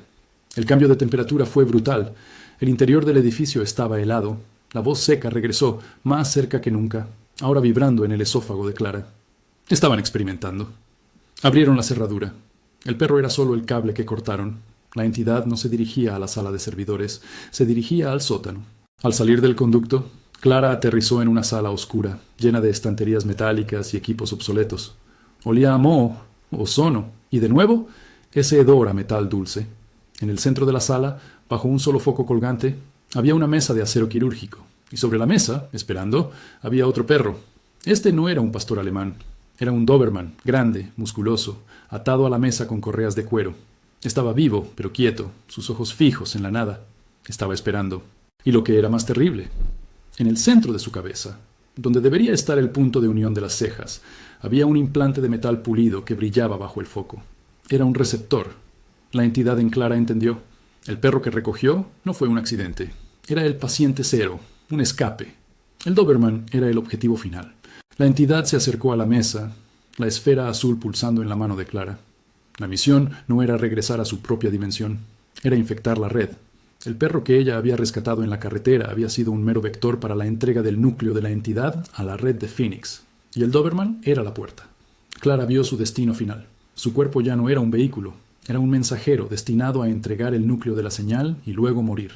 El cambio de temperatura fue brutal. El interior del edificio estaba helado. La voz seca regresó, más cerca que nunca, ahora vibrando en el esófago de Clara. Estaban experimentando. Abrieron la cerradura. El perro era solo el cable que cortaron. La entidad no se dirigía a la sala de servidores, se dirigía al sótano. Al salir del conducto, Clara aterrizó en una sala oscura, llena de estanterías metálicas y equipos obsoletos. Olía a moho, ozono, y de nuevo, ese hedor a metal dulce. En el centro de la sala, bajo un solo foco colgante, había una mesa de acero quirúrgico, y sobre la mesa, esperando, había otro perro. Este no era un pastor alemán, era un Doberman, grande, musculoso, atado a la mesa con correas de cuero. Estaba vivo, pero quieto, sus ojos fijos en la nada. Estaba esperando. Y lo que era más terrible, en el centro de su cabeza, donde debería estar el punto de unión de las cejas, había un implante de metal pulido que brillaba bajo el foco. Era un receptor. La entidad en Clara entendió. El perro que recogió no fue un accidente. Era el paciente cero, un escape. El Doberman era el objetivo final. La entidad se acercó a la mesa, la esfera azul pulsando en la mano de Clara. La misión no era regresar a su propia dimensión, era infectar la red. El perro que ella había rescatado en la carretera había sido un mero vector para la entrega del núcleo de la entidad a la red de Phoenix. Y el Doberman era la puerta. Clara vio su destino final. Su cuerpo ya no era un vehículo, era un mensajero destinado a entregar el núcleo de la señal y luego morir.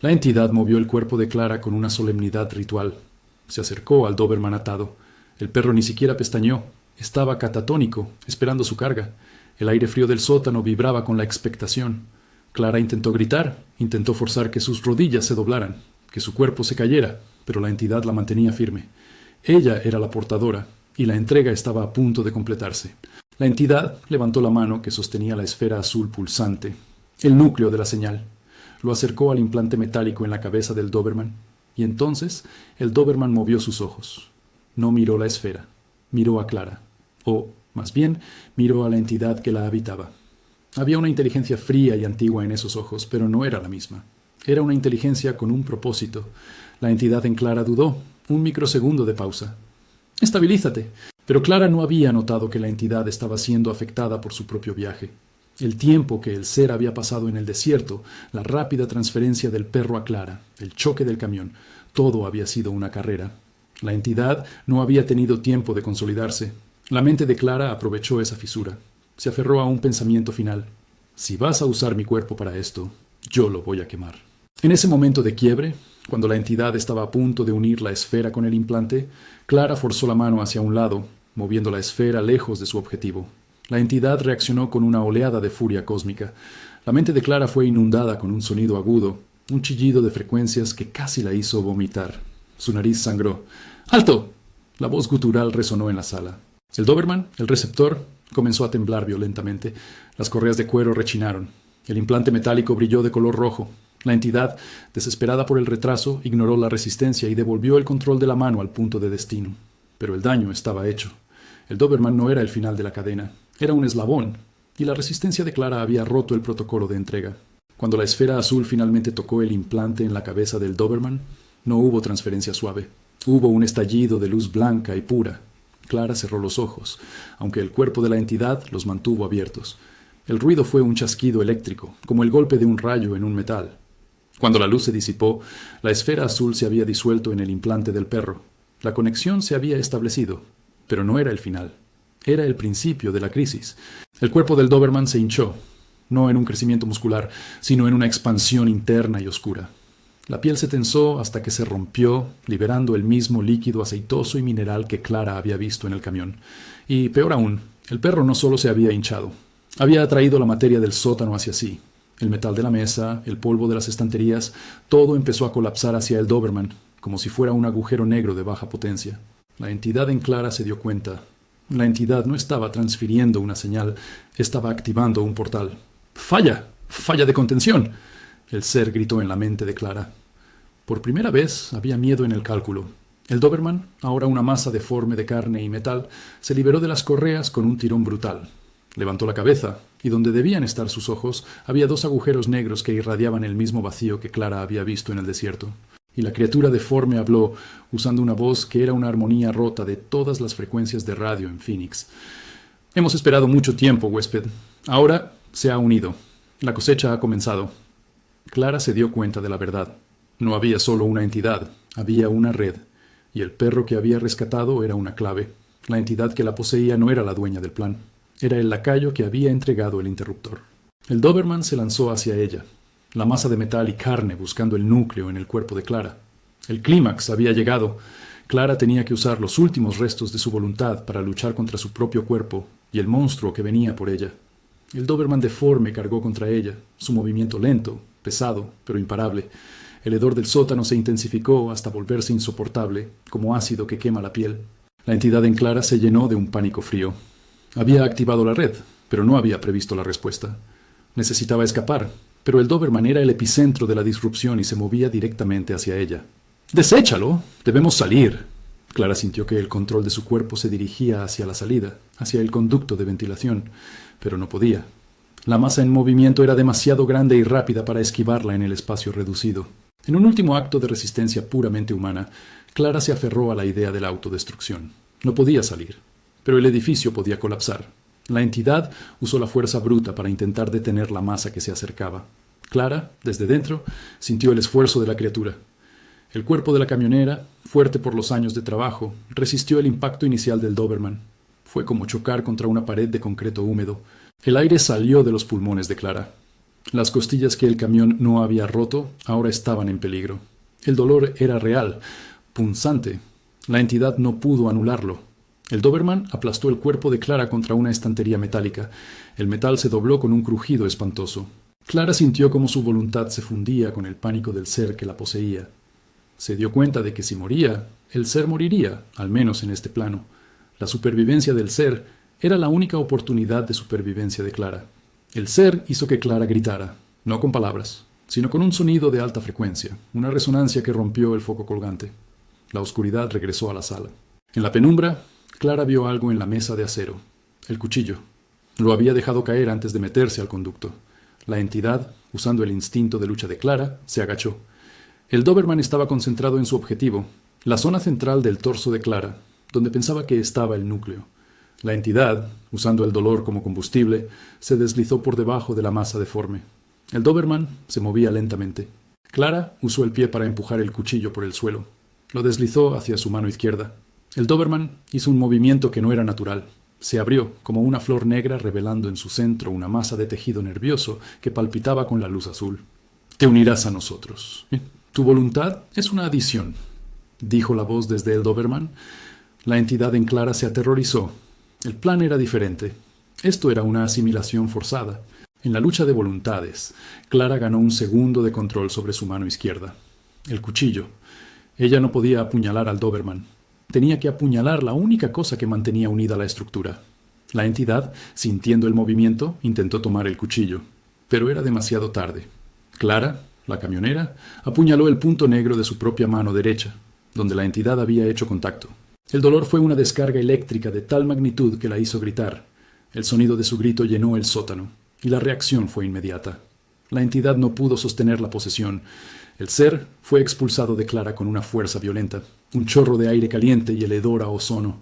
La entidad movió el cuerpo de Clara con una solemnidad ritual. Se acercó al Doberman atado. El perro ni siquiera pestañeó. Estaba catatónico, esperando su carga. El aire frío del sótano vibraba con la expectación. Clara intentó gritar, intentó forzar que sus rodillas se doblaran, que su cuerpo se cayera, pero la entidad la mantenía firme. Ella era la portadora, y la entrega estaba a punto de completarse. La entidad levantó la mano que sostenía la esfera azul pulsante, el núcleo de la señal. Lo acercó al implante metálico en la cabeza del Doberman, y entonces el Doberman movió sus ojos. No miró la esfera, miró a Clara, o, más bien, miró a la entidad que la habitaba. Había una inteligencia fría y antigua en esos ojos, pero no era la misma. Era una inteligencia con un propósito. La entidad en Clara dudó, un microsegundo de pausa. «Estabilízate». Pero Clara no había notado que la entidad estaba siendo afectada por su propio viaje. El tiempo que el ser había pasado en el desierto, la rápida transferencia del perro a Clara, el choque del camión, todo había sido una carrera. La entidad no había tenido tiempo de consolidarse. La mente de Clara aprovechó esa fisura. Se aferró a un pensamiento final. Si vas a usar mi cuerpo para esto, yo lo voy a quemar. En ese momento de quiebre, cuando la entidad estaba a punto de unir la esfera con el implante, Clara forzó la mano hacia un lado, moviendo la esfera lejos de su objetivo. La entidad reaccionó con una oleada de furia cósmica. La mente de Clara fue inundada con un sonido agudo, un chillido de frecuencias que casi la hizo vomitar. Su nariz sangró. ¡Alto! La voz gutural resonó en la sala. El Doberman, el receptor, comenzó a temblar violentamente. Las correas de cuero rechinaron. El implante metálico brilló de color rojo. La entidad, desesperada por el retraso, ignoró la resistencia y devolvió el control de la mano al punto de destino. Pero el daño estaba hecho. El Doberman no era el final de la cadena, era un eslabón, y la resistencia de Clara había roto el protocolo de entrega. Cuando la esfera azul finalmente tocó el implante en la cabeza del Doberman, no hubo transferencia suave. Hubo un estallido de luz blanca y pura. Clara cerró los ojos, aunque el cuerpo de la entidad los mantuvo abiertos. El ruido fue un chasquido eléctrico, como el golpe de un rayo en un metal. Cuando la luz se disipó, la esfera azul se había disuelto en el implante del perro. La conexión se había establecido, pero no era el final. Era el principio de la crisis. El cuerpo del Doberman se hinchó, no en un crecimiento muscular, sino en una expansión interna y oscura. La piel se tensó hasta que se rompió, liberando el mismo líquido aceitoso y mineral que Clara había visto en el camión. Y peor aún, el perro no solo se había hinchado, había atraído la materia del sótano hacia sí. El metal de la mesa, el polvo de las estanterías, todo empezó a colapsar hacia el Doberman, como si fuera un agujero negro de baja potencia. La entidad en Clara se dio cuenta. La entidad no estaba transfiriendo una señal, estaba activando un portal. ¡Falla! ¡Falla de contención! El ser gritó en la mente de Clara. Por primera vez había miedo en el cálculo. El Doberman, ahora una masa deforme de carne y metal, se liberó de las correas con un tirón brutal. Levantó la cabeza, y donde debían estar sus ojos, había dos agujeros negros que irradiaban el mismo vacío que Clara había visto en el desierto. Y la criatura deforme habló, usando una voz que era una armonía rota de todas las frecuencias de radio en Phoenix. Hemos esperado mucho tiempo, huésped. Ahora se ha unido. La cosecha ha comenzado. Clara se dio cuenta de la verdad. No había solo una entidad, había una red, y el perro que había rescatado era una clave. La entidad que la poseía no era la dueña del plan. Era el lacayo que había entregado el interruptor. El Doberman se lanzó hacia ella, la masa de metal y carne buscando el núcleo en el cuerpo de Clara. El clímax había llegado. Clara tenía que usar los últimos restos de su voluntad para luchar contra su propio cuerpo y el monstruo que venía por ella. El Doberman deforme cargó contra ella, su movimiento lento, pesado, pero imparable. El hedor del sótano se intensificó hasta volverse insoportable, como ácido que quema la piel. La entidad en Clara se llenó de un pánico frío. Había activado la red, pero no había previsto la respuesta. Necesitaba escapar, pero el Doberman era el epicentro de la disrupción y se movía directamente hacia ella. ¡Deséchalo! ¡Debemos salir! Clara sintió que el control de su cuerpo se dirigía hacia la salida, hacia el conducto de ventilación, pero no podía. La masa en movimiento era demasiado grande y rápida para esquivarla en el espacio reducido. En un último acto de resistencia puramente humana, Clara se aferró a la idea de la autodestrucción. No podía salir, pero el edificio podía colapsar. La entidad usó la fuerza bruta para intentar detener la masa que se acercaba. Clara, desde dentro, sintió el esfuerzo de la criatura. El cuerpo de la camionera, fuerte por los años de trabajo, resistió el impacto inicial del Doberman. Fue como chocar contra una pared de concreto húmedo. El aire salió de los pulmones de Clara. Las costillas que el camión no había roto ahora estaban en peligro. El dolor era real, punzante. La entidad no pudo anularlo. El Doberman aplastó el cuerpo de Clara contra una estantería metálica. El metal se dobló con un crujido espantoso. Clara sintió cómo su voluntad se fundía con el pánico del ser que la poseía. Se dio cuenta de que si moría, el ser moriría, al menos en este plano. La supervivencia del ser era la única oportunidad de supervivencia de Clara. El ser hizo que Clara gritara, no con palabras, sino con un sonido de alta frecuencia, una resonancia que rompió el foco colgante. La oscuridad regresó a la sala. En la penumbra, Clara vio algo en la mesa de acero, el cuchillo. Lo había dejado caer antes de meterse al conducto. La entidad, usando el instinto de lucha de Clara, se agachó. El Doberman estaba concentrado en su objetivo, la zona central del torso de Clara, donde pensaba que estaba el núcleo. La entidad, usando el dolor como combustible, se deslizó por debajo de la masa deforme. El Doberman se movía lentamente. Clara usó el pie para empujar el cuchillo por el suelo. Lo deslizó hacia su mano izquierda. El Doberman hizo un movimiento que no era natural. Se abrió como una flor negra revelando en su centro una masa de tejido nervioso que palpitaba con la luz azul. «Te unirás a nosotros. Tu voluntad es una adición», dijo la voz desde el Doberman. La entidad en Clara se aterrorizó. El plan era diferente. Esto era una asimilación forzada. En la lucha de voluntades, Clara ganó un segundo de control sobre su mano izquierda. El cuchillo. Ella no podía apuñalar al Doberman. Tenía que apuñalar la única cosa que mantenía unida la estructura. La entidad, sintiendo el movimiento, intentó tomar el cuchillo. Pero era demasiado tarde. Clara, la camionera, apuñaló el punto negro de su propia mano derecha, donde la entidad había hecho contacto. El dolor fue una descarga eléctrica de tal magnitud que la hizo gritar. El sonido de su grito llenó el sótano, y la reacción fue inmediata. La entidad no pudo sostener la posesión. El ser fue expulsado de Clara con una fuerza violenta, un chorro de aire caliente y el hedor a ozono.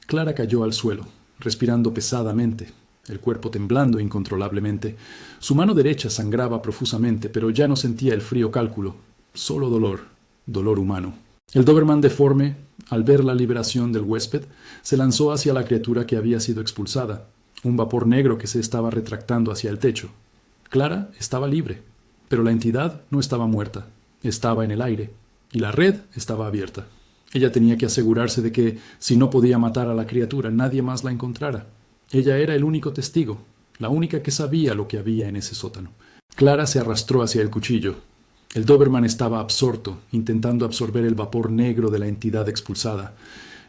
Clara cayó al suelo, respirando pesadamente, el cuerpo temblando incontrolablemente. Su mano derecha sangraba profusamente, pero ya no sentía el frío cálculo, solo dolor, dolor humano. El Doberman deforme, al ver la liberación del huésped, se lanzó hacia la criatura que había sido expulsada, un vapor negro que se estaba retractando hacia el techo. Clara estaba libre, pero la entidad no estaba muerta, estaba en el aire, y la red estaba abierta. Ella tenía que asegurarse de que, si no podía matar a la criatura, nadie más la encontrara. Ella era el único testigo, la única que sabía lo que había en ese sótano. Clara se arrastró hacia el cuchillo. El Doberman estaba absorto, intentando absorber el vapor negro de la entidad expulsada.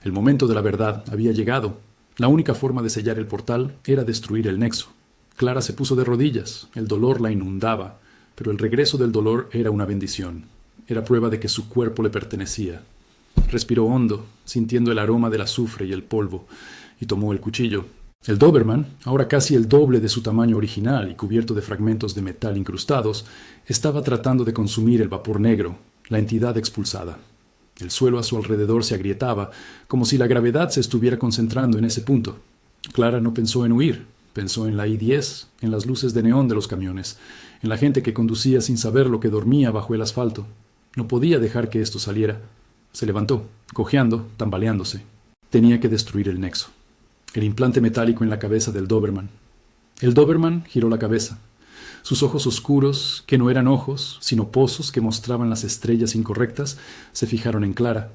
El momento de la verdad había llegado. La única forma de sellar el portal era destruir el nexo. Clara se puso de rodillas. El dolor la inundaba, pero el regreso del dolor era una bendición. Era prueba de que su cuerpo le pertenecía. Respiró hondo, sintiendo el aroma del azufre y el polvo, y tomó el cuchillo. El Doberman, ahora casi el doble de su tamaño original y cubierto de fragmentos de metal incrustados, estaba tratando de consumir el vapor negro, la entidad expulsada. El suelo a su alrededor se agrietaba, como si la gravedad se estuviera concentrando en ese punto. Clara no pensó en huir, pensó en la I-10, en las luces de neón de los camiones, en la gente que conducía sin saber lo que dormía bajo el asfalto. No podía dejar que esto saliera. Se levantó, cojeando, tambaleándose. Tenía que destruir el nexo. El implante metálico en la cabeza del Doberman. El Doberman giró la cabeza. Sus ojos oscuros, que no eran ojos, sino pozos que mostraban las estrellas incorrectas, se fijaron en Clara.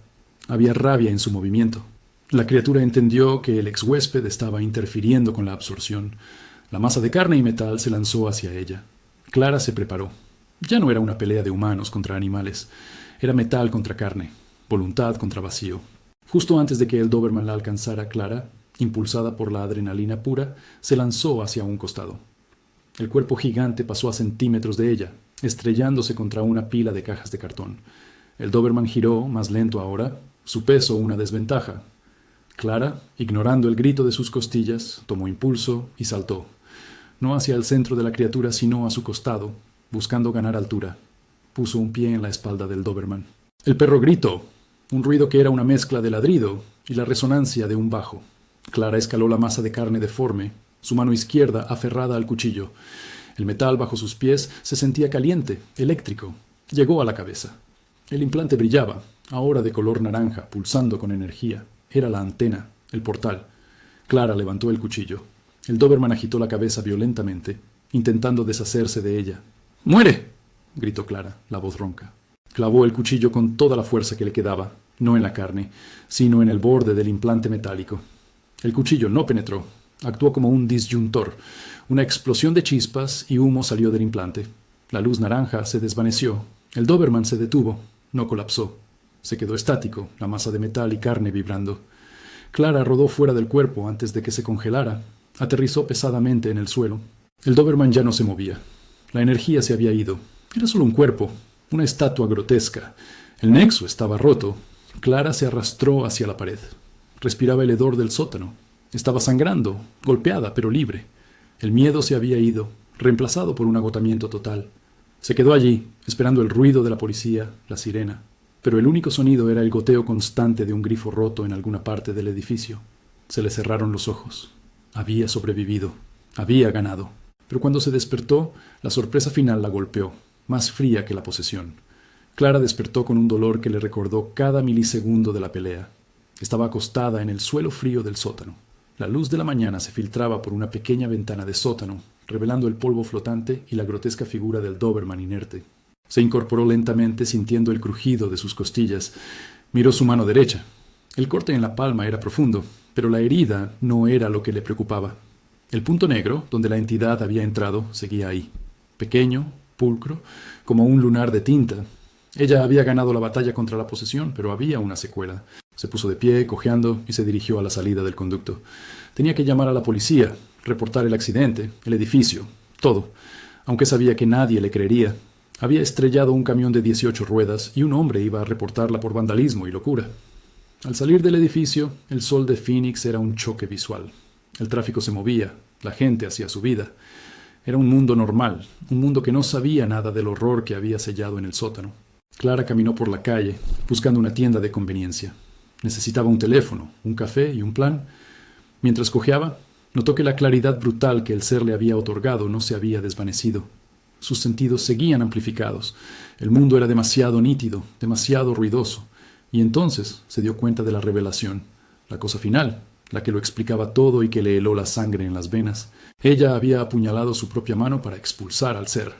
Había rabia en su movimiento. La criatura entendió que el ex huésped estaba interfiriendo con la absorción. La masa de carne y metal se lanzó hacia ella. Clara se preparó. Ya no era una pelea de humanos contra animales. Era metal contra carne, voluntad contra vacío. Justo antes de que el Doberman la alcanzara, Clara, impulsada por la adrenalina pura, se lanzó hacia un costado. El cuerpo gigante pasó a centímetros de ella, estrellándose contra una pila de cajas de cartón. El Doberman giró, más lento ahora, su peso una desventaja. Clara, ignorando el grito de sus costillas, tomó impulso y saltó. No hacia el centro de la criatura, sino a su costado, buscando ganar altura. Puso un pie en la espalda del Doberman. El perro gritó, un ruido que era una mezcla de ladrido y la resonancia de un bajo. Clara escaló la masa de carne deforme, su mano izquierda aferrada al cuchillo. El metal bajo sus pies se sentía caliente, eléctrico. Llegó a la cabeza. El implante brillaba, ahora de color naranja, pulsando con energía. Era la antena, el portal. Clara levantó el cuchillo. El Doberman agitó la cabeza violentamente, intentando deshacerse de ella. ¡Muere!, gritó Clara, la voz ronca. Clavó el cuchillo con toda la fuerza que le quedaba, no en la carne, sino en el borde del implante metálico. El cuchillo no penetró. Actuó como un disyuntor. Una explosión de chispas y humo salió del implante. La luz naranja se desvaneció. El Doberman se detuvo. No colapsó. Se quedó estático, la masa de metal y carne vibrando. Clara rodó fuera del cuerpo antes de que se congelara. Aterrizó pesadamente en el suelo. El Doberman ya no se movía. La energía se había ido. Era solo un cuerpo, una estatua grotesca. El nexo estaba roto. Clara se arrastró hacia la pared. Respiraba el hedor del sótano. Estaba sangrando, golpeada, pero libre. El miedo se había ido, reemplazado por un agotamiento total. Se quedó allí, esperando el ruido de la policía, la sirena. Pero el único sonido era el goteo constante de un grifo roto en alguna parte del edificio. Se le cerraron los ojos. Había sobrevivido. Había ganado. Pero cuando se despertó, la sorpresa final la golpeó, más fría que la posesión. Clara despertó con un dolor que le recordó cada milisegundo de la pelea. Estaba acostada en el suelo frío del sótano. La luz de la mañana se filtraba por una pequeña ventana de sótano, revelando el polvo flotante y la grotesca figura del Doberman inerte. Se incorporó lentamente sintiendo el crujido de sus costillas. Miró su mano derecha. El corte en la palma era profundo, pero la herida no era lo que le preocupaba. El punto negro, donde la entidad había entrado, seguía ahí. Pequeño, pulcro, como un lunar de tinta. Ella había ganado la batalla contra la posesión, pero había una secuela. Se puso de pie, cojeando, y se dirigió a la salida del conducto. Tenía que llamar a la policía, reportar el accidente, el edificio, todo. aunque sabía que nadie le creería. Había estrellado un camión de 18 ruedas y un hombre iba a reportarla por vandalismo y locura. Al salir del edificio, el sol de Phoenix era un choque visual. El tráfico se movía, la gente hacía su vida. Era un mundo normal, un mundo que no sabía nada del horror que había sellado en el sótano. Clara caminó por la calle, buscando una tienda de conveniencia. Necesitaba un teléfono, un café y un plan. Mientras cojeaba, notó que la claridad brutal que el ser le había otorgado no se había desvanecido. Sus sentidos seguían amplificados. El mundo era demasiado nítido, demasiado ruidoso. Y entonces se dio cuenta de la revelación, la cosa final, la que lo explicaba todo y que le heló la sangre en las venas. Ella había apuñalado su propia mano para expulsar al ser.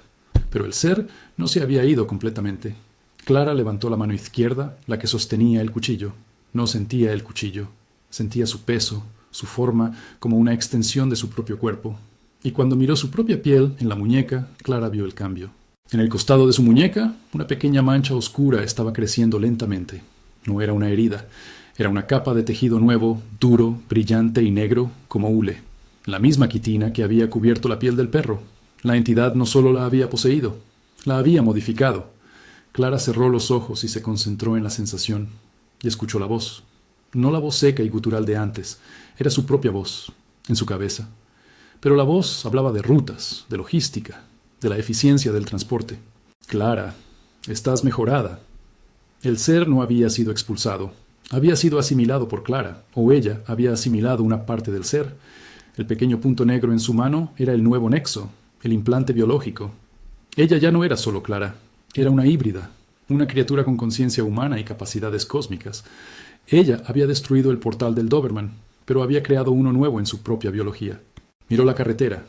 Pero el ser no se había ido completamente. Clara levantó la mano izquierda, la que sostenía el cuchillo. No sentía el cuchillo. Sentía su peso, su forma, como una extensión de su propio cuerpo. Y cuando miró su propia piel en la muñeca, Clara vio el cambio. En el costado de su muñeca, una pequeña mancha oscura estaba creciendo lentamente. No era una herida. Era una capa de tejido nuevo, duro, brillante y negro, como hule. La misma quitina que había cubierto la piel del perro. La entidad no solo la había poseído, la había modificado. Clara cerró los ojos y se concentró en la sensación. Y escuchó la voz. No la voz seca y gutural de antes. Era su propia voz, en su cabeza. Pero la voz hablaba de rutas, de logística, de la eficiencia del transporte. Clara, estás mejorada. El ser no había sido expulsado. Había sido asimilado por Clara, o ella había asimilado una parte del ser. El pequeño punto negro en su mano era el nuevo nexo, el implante biológico. Ella ya no era solo Clara, era una híbrida, una criatura con conciencia humana y capacidades cósmicas. Ella había destruido el portal del Doberman, pero había creado uno nuevo en su propia biología. Miró la carretera,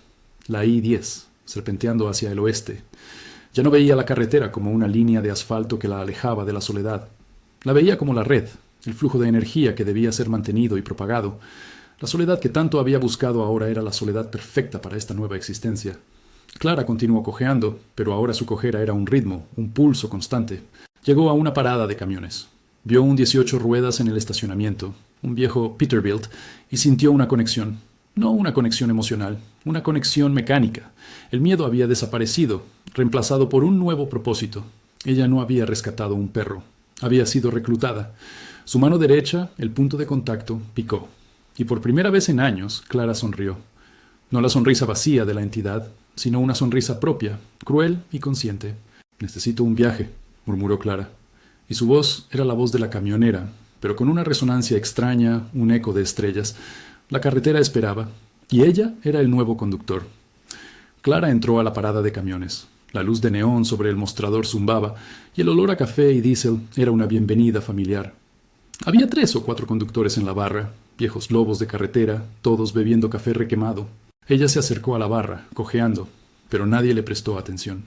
la I-10, serpenteando hacia el oeste. Ya no veía la carretera como una línea de asfalto que la alejaba de la soledad. La veía como la red, el flujo de energía que debía ser mantenido y propagado. La soledad que tanto había buscado ahora era la soledad perfecta para esta nueva existencia. Clara continuó cojeando, pero ahora su cojera era un ritmo, un pulso constante. Llegó a una parada de camiones. Vio un 18 ruedas en el estacionamiento, un viejo Peterbilt, y sintió una conexión. No una conexión emocional, una conexión mecánica. El miedo había desaparecido, reemplazado por un nuevo propósito. Ella no había rescatado un perro. Había sido reclutada. Su mano derecha, el punto de contacto, picó. Y por primera vez en años, Clara sonrió. No la sonrisa vacía de la entidad, sino una sonrisa propia, cruel y consciente. «Necesito un viaje», murmuró Clara. Y su voz era la voz de la camionera, pero con una resonancia extraña, un eco de estrellas. La carretera esperaba, y ella era el nuevo conductor. Clara entró a la parada de camiones. La luz de neón sobre el mostrador zumbaba, y el olor a café y diésel era una bienvenida familiar. Había 3 o 4 conductores en la barra, viejos lobos de carretera, todos bebiendo café requemado. Ella se acercó a la barra, cojeando, pero nadie le prestó atención.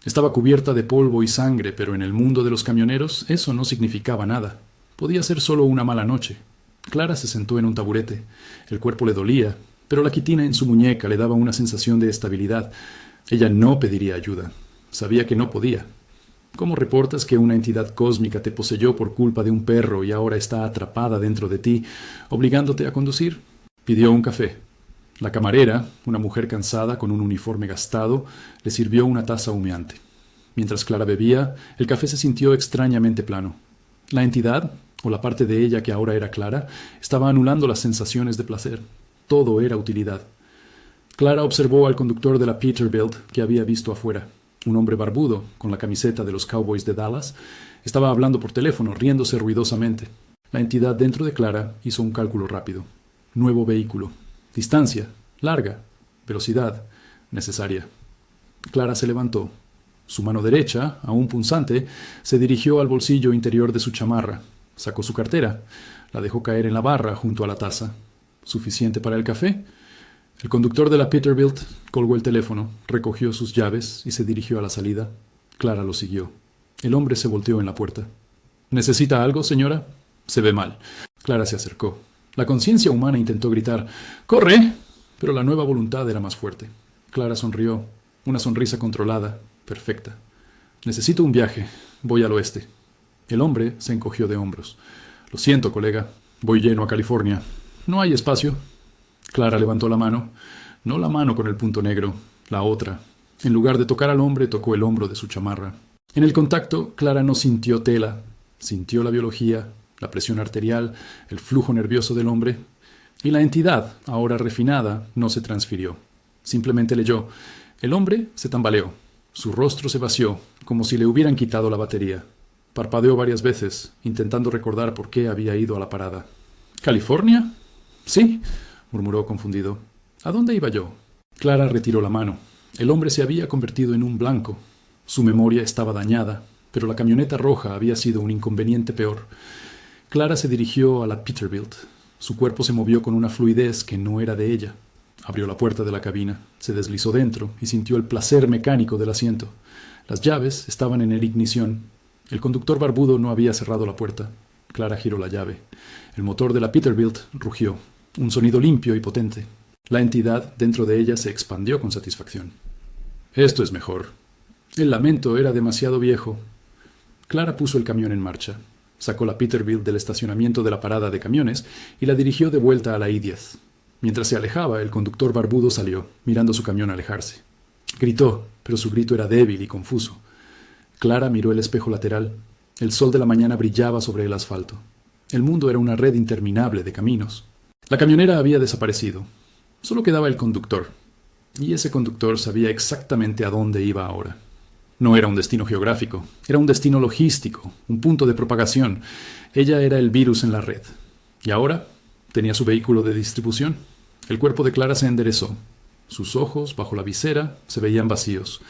Estaba cubierta de polvo y sangre, pero en el mundo de los camioneros eso no significaba nada. Podía ser solo una mala noche. Clara se sentó en un taburete. El cuerpo le dolía, pero la quitina en su muñeca le daba una sensación de estabilidad. Ella no pediría ayuda. Sabía que no podía. ¿Cómo reportas que una entidad cósmica te poseyó por culpa de un perro y ahora está atrapada dentro de ti, obligándote a conducir? Pidió un café. La camarera, una mujer cansada con un uniforme gastado, le sirvió una taza humeante. Mientras Clara bebía, el café se sintió extrañamente plano. La entidad, o la parte de ella que ahora era Clara, estaba anulando las sensaciones de placer. Todo era utilidad. Clara observó al conductor de la Peterbilt que había visto afuera. Un hombre barbudo, con la camiseta de los Cowboys de Dallas, estaba hablando por teléfono, riéndose ruidosamente. La entidad dentro de Clara hizo un cálculo rápido. Nuevo vehículo. Distancia. Larga. Velocidad. Necesaria. Clara se levantó. Su mano derecha, aún punzante, se dirigió al bolsillo interior de su chamarra. Sacó su cartera. La dejó caer en la barra junto a la taza. ¿Suficiente para el café? El conductor de la Peterbilt colgó el teléfono, recogió sus llaves y se dirigió a la salida. Clara lo siguió. El hombre se volteó en la puerta. ¿Necesita algo, señora? Se ve mal. Clara se acercó. La conciencia humana intentó gritar «¡Corre!», pero la nueva voluntad era más fuerte. Clara sonrió, una sonrisa controlada, perfecta. «Necesito un viaje. Voy al oeste». El hombre se encogió de hombros. «Lo siento, colega. Voy lleno a California. No hay espacio». Clara levantó la mano. No la mano con el punto negro, la otra. En lugar de tocar al hombre, tocó el hombro de su chamarra. En el contacto, Clara no sintió tela, sintió la biología, la presión arterial, el flujo nervioso del hombre, y la entidad, ahora refinada, no se transfirió. Simplemente leyó. El hombre se tambaleó. Su rostro se vació, como si le hubieran quitado la batería. Parpadeó varias veces, intentando recordar por qué había ido a la parada. ¿California? Sí, murmuró confundido. ¿A dónde iba yo? Clara retiró la mano. El hombre se había convertido en un blanco. Su memoria estaba dañada, pero la camioneta roja había sido un inconveniente peor. Clara se dirigió a la Peterbilt. Su cuerpo se movió con una fluidez que no era de ella. Abrió la puerta de la cabina, se deslizó dentro y sintió el placer mecánico del asiento. Las llaves estaban en el ignición. El conductor barbudo no había cerrado la puerta. Clara giró la llave. El motor de la Peterbilt rugió. Un sonido limpio y potente. La entidad dentro de ella se expandió con satisfacción. Esto es mejor. El lamento era demasiado viejo. Clara puso el camión en marcha. Sacó la Peterbilt del estacionamiento de la parada de camiones y la dirigió de vuelta a la I-10. Mientras se alejaba, el conductor barbudo salió, mirando su camión alejarse. Gritó, pero su grito era débil y confuso. Clara miró el espejo lateral. El sol de la mañana brillaba sobre el asfalto. El mundo era una red interminable de caminos. La camionera había desaparecido. Solo quedaba el conductor. Y ese conductor sabía exactamente a dónde iba ahora. No era un destino geográfico, era un destino logístico, un punto de propagación. Ella era el virus en la red. Y ahora tenía su vehículo de distribución. El cuerpo de Clara se enderezó. Sus ojos, bajo la visera, se veían vacíos.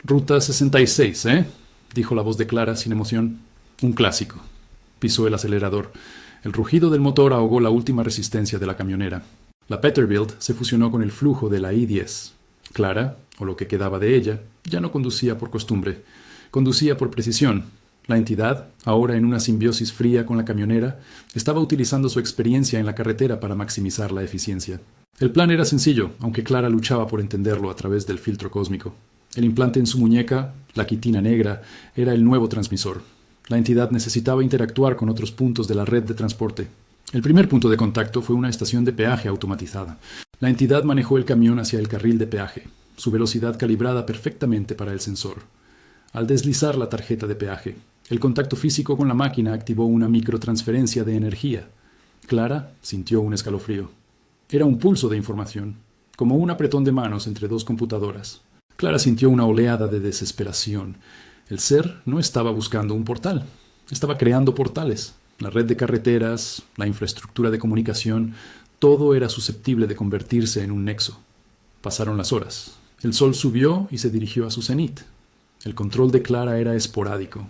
«Ruta 66, ¿eh?», dijo la voz de Clara sin emoción. Un clásico. Pisó el acelerador. El rugido del motor ahogó la última resistencia de la camionera. La Peterbilt se fusionó con el flujo de la I-10. Clara, o lo que quedaba de ella, ya no conducía por costumbre. Conducía por precisión. La entidad, ahora en una simbiosis fría con la camionera, estaba utilizando su experiencia en la carretera para maximizar la eficiencia. El plan era sencillo, aunque Clara luchaba por entenderlo a través del filtro cósmico. El implante en su muñeca, la quitina negra, era el nuevo transmisor. La entidad necesitaba interactuar con otros puntos de la red de transporte. El primer punto de contacto fue una estación de peaje automatizada. La entidad manejó el camión hacia el carril de peaje, su velocidad calibrada perfectamente para el sensor. Al deslizar la tarjeta de peaje, el contacto físico con la máquina activó una microtransferencia de energía. Clara sintió un escalofrío. Era un pulso de información, como un apretón de manos entre dos computadoras. Clara sintió una oleada de desesperación. El ser no estaba buscando un portal, estaba creando portales. La red de carreteras, la infraestructura de comunicación, todo era susceptible de convertirse en un nexo. Pasaron las horas. El sol subió y se dirigió a su cenit. El control de Clara era esporádico.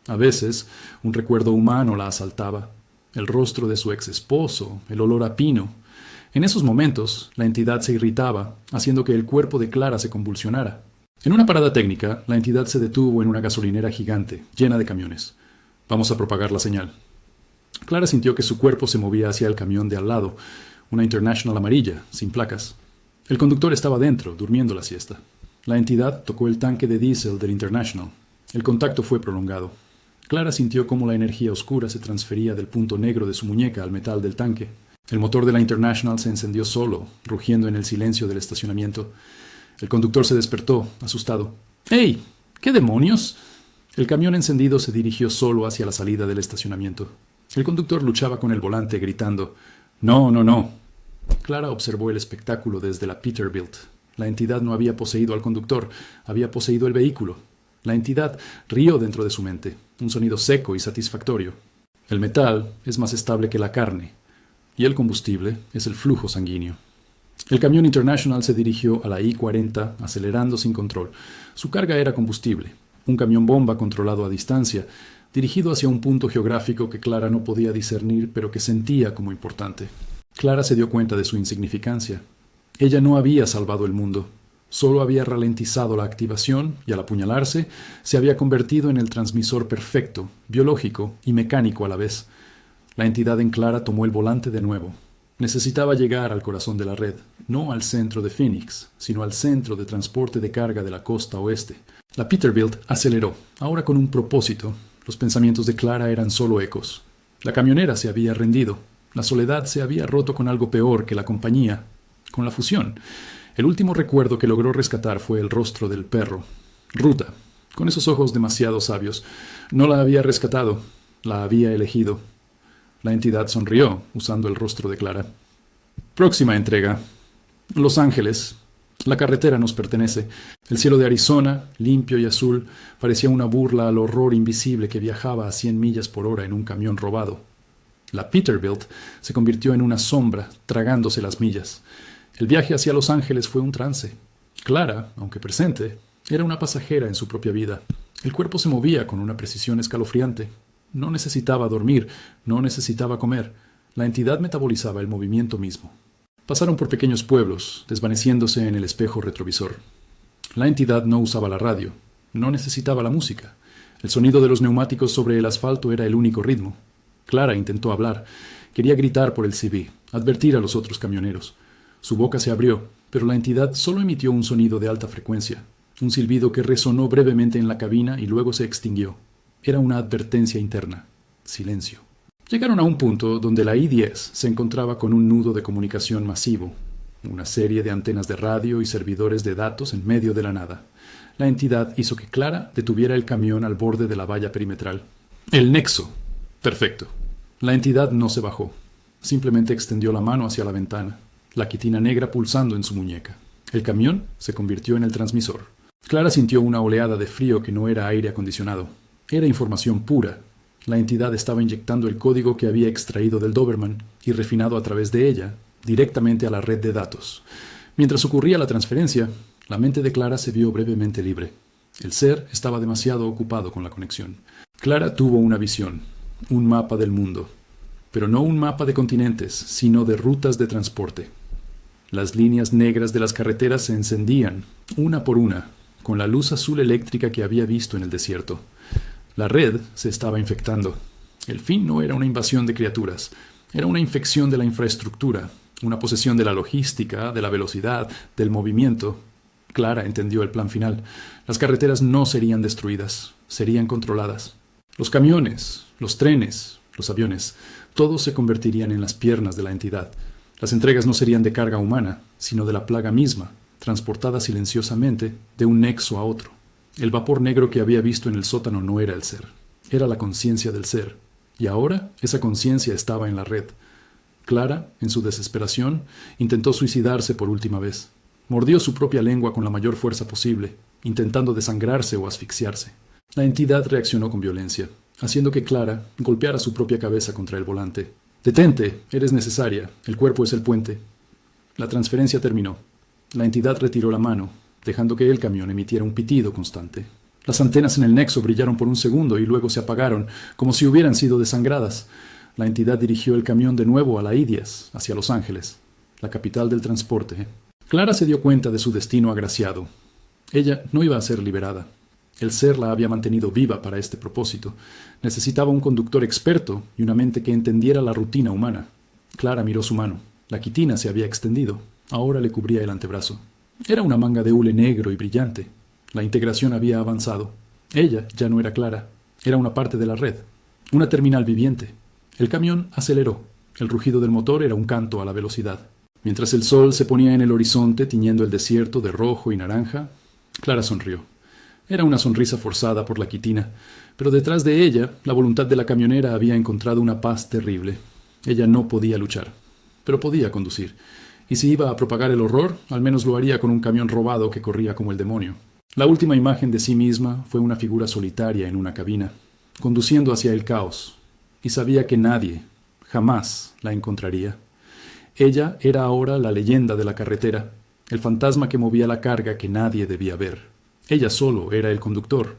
A veces, un recuerdo humano la asaltaba. El rostro de su ex esposo, el olor a pino. En esos momentos, la entidad se irritaba, haciendo que el cuerpo de Clara se convulsionara. En una parada técnica, la entidad se detuvo en una gasolinera gigante, llena de camiones. Vamos a propagar la señal. Clara sintió que su cuerpo se movía hacia el camión de al lado, una International amarilla, sin placas. El conductor estaba dentro, durmiendo la siesta. La entidad tocó el tanque de diésel del International. El contacto fue prolongado. Clara sintió cómo la energía oscura se transfería del punto negro de su muñeca al metal del tanque. El motor de la International se encendió solo, rugiendo en el silencio del estacionamiento. El conductor se despertó, asustado. «¡Hey! ¿Qué demonios?» El camión encendido se dirigió solo hacia la salida del estacionamiento. El conductor luchaba con el volante, gritando: «¡No, no, no!». Clara observó el espectáculo desde la Peterbilt. La entidad no había poseído al conductor, había poseído el vehículo. La entidad rió dentro de su mente, un sonido seco y satisfactorio. El metal es más estable que la carne, y el combustible es el flujo sanguíneo. El camión International se dirigió a la I-40, acelerando sin control. Su carga era combustible, un camión bomba controlado a distancia, dirigido hacia un punto geográfico que Clara no podía discernir, pero que sentía como importante. Clara se dio cuenta de su insignificancia. Ella no había salvado el mundo, solo había ralentizado la activación y al apuñalarse se había convertido en el transmisor perfecto, biológico y mecánico a la vez. La entidad en Clara tomó el volante de nuevo. Necesitaba llegar al corazón de la red, no al centro de Phoenix, sino al centro de transporte de carga de la costa oeste. La Peterbilt aceleró, ahora con un propósito. Los pensamientos de Clara eran solo ecos. La camionera se había rendido. La soledad se había roto con algo peor que la compañía, con la fusión. El último recuerdo que logró rescatar fue el rostro del perro. Ruta, con esos ojos demasiado sabios. No la había rescatado, la había elegido. La entidad sonrió, usando el rostro de Clara. Próxima entrega. Los Ángeles. La carretera nos pertenece. El cielo de Arizona, limpio y azul, parecía una burla al horror invisible que viajaba a 100 millas por hora en un camión robado. La Peterbilt se convirtió en una sombra, tragándose las millas. El viaje hacia Los Ángeles fue un trance. Clara, aunque presente, era una pasajera en su propia vida. El cuerpo se movía con una precisión escalofriante. No necesitaba dormir, no necesitaba comer. La entidad metabolizaba el movimiento mismo. Pasaron por pequeños pueblos, desvaneciéndose en el espejo retrovisor. La entidad no usaba la radio, no necesitaba la música. El sonido de los neumáticos sobre el asfalto era el único ritmo. Clara intentó hablar. Quería gritar por el CB, advertir a los otros camioneros. Su boca se abrió, pero la entidad solo emitió un sonido de alta frecuencia, un silbido que resonó brevemente en la cabina y luego se extinguió. Era una advertencia interna. Silencio. Llegaron a un punto donde la I-10 se encontraba con un nudo de comunicación masivo, una serie de antenas de radio y servidores de datos en medio de la nada. La entidad hizo que Clara detuviera el camión al borde de la valla perimetral. El nexo. Perfecto. La entidad no se bajó. Simplemente extendió la mano hacia la ventana, la quitina negra pulsando en su muñeca. El camión se convirtió en el transmisor. Clara sintió una oleada de frío que no era aire acondicionado. Era información pura. La entidad estaba inyectando el código que había extraído del Doberman y refinado a través de ella, directamente a la red de datos. Mientras ocurría la transferencia, la mente de Clara se vio brevemente libre. El ser estaba demasiado ocupado con la conexión. Clara tuvo una visión, un mapa del mundo, pero no un mapa de continentes, sino de rutas de transporte. Las líneas negras de las carreteras se encendían, una por una, con la luz azul eléctrica que había visto en el desierto. La red se estaba infectando. El fin no era una invasión de criaturas, era una infección de la infraestructura, una posesión de la logística, de la velocidad, del movimiento. Clara entendió el plan final. Las carreteras no serían destruidas, serían controladas. Los camiones, los trenes, los aviones, todos se convertirían en las piernas de la entidad. Las entregas no serían de carga humana, sino de la plaga misma, transportada silenciosamente de un nexo a otro. El vapor negro que había visto en el sótano no era el ser, era la conciencia del ser. Y ahora esa conciencia estaba en la red. Clara, en su desesperación, intentó suicidarse por última vez. Mordió su propia lengua con la mayor fuerza posible, intentando desangrarse o asfixiarse. La entidad reaccionó con violencia, haciendo que Clara golpeara su propia cabeza contra el volante. «Detente, eres necesaria, el cuerpo es el puente». La transferencia terminó. La entidad retiró la mano, dejando que el camión emitiera un pitido constante. Las antenas en el nexo brillaron por un segundo y luego se apagaron, como si hubieran sido desangradas. La entidad dirigió el camión de nuevo a la I-10, hacia Los Ángeles, la capital del transporte. Clara se dio cuenta de su destino agraciado. Ella no iba a ser liberada. El ser la había mantenido viva para este propósito. Necesitaba un conductor experto y una mente que entendiera la rutina humana. Clara miró su mano. La quitina se había extendido. Ahora le cubría el antebrazo. Era una manga de hule negro y brillante. La integración había avanzado. Ella ya no era Clara. Era una parte de la red. Una terminal viviente. El camión aceleró. El rugido del motor era un canto a la velocidad. Mientras el sol se ponía en el horizonte tiñendo el desierto de rojo y naranja, Clara sonrió. Era una sonrisa forzada por la quitina, pero detrás de ella, la voluntad de la camionera había encontrado una paz terrible. Ella no podía luchar, pero podía conducir. Y si iba a propagar el horror, al menos lo haría con un camión robado que corría como el demonio. La última imagen de sí misma fue una figura solitaria en una cabina, conduciendo hacia el caos, y sabía que nadie, jamás, la encontraría. Ella era ahora la leyenda de la carretera, el fantasma que movía la carga que nadie debía ver. Ella solo era el conductor,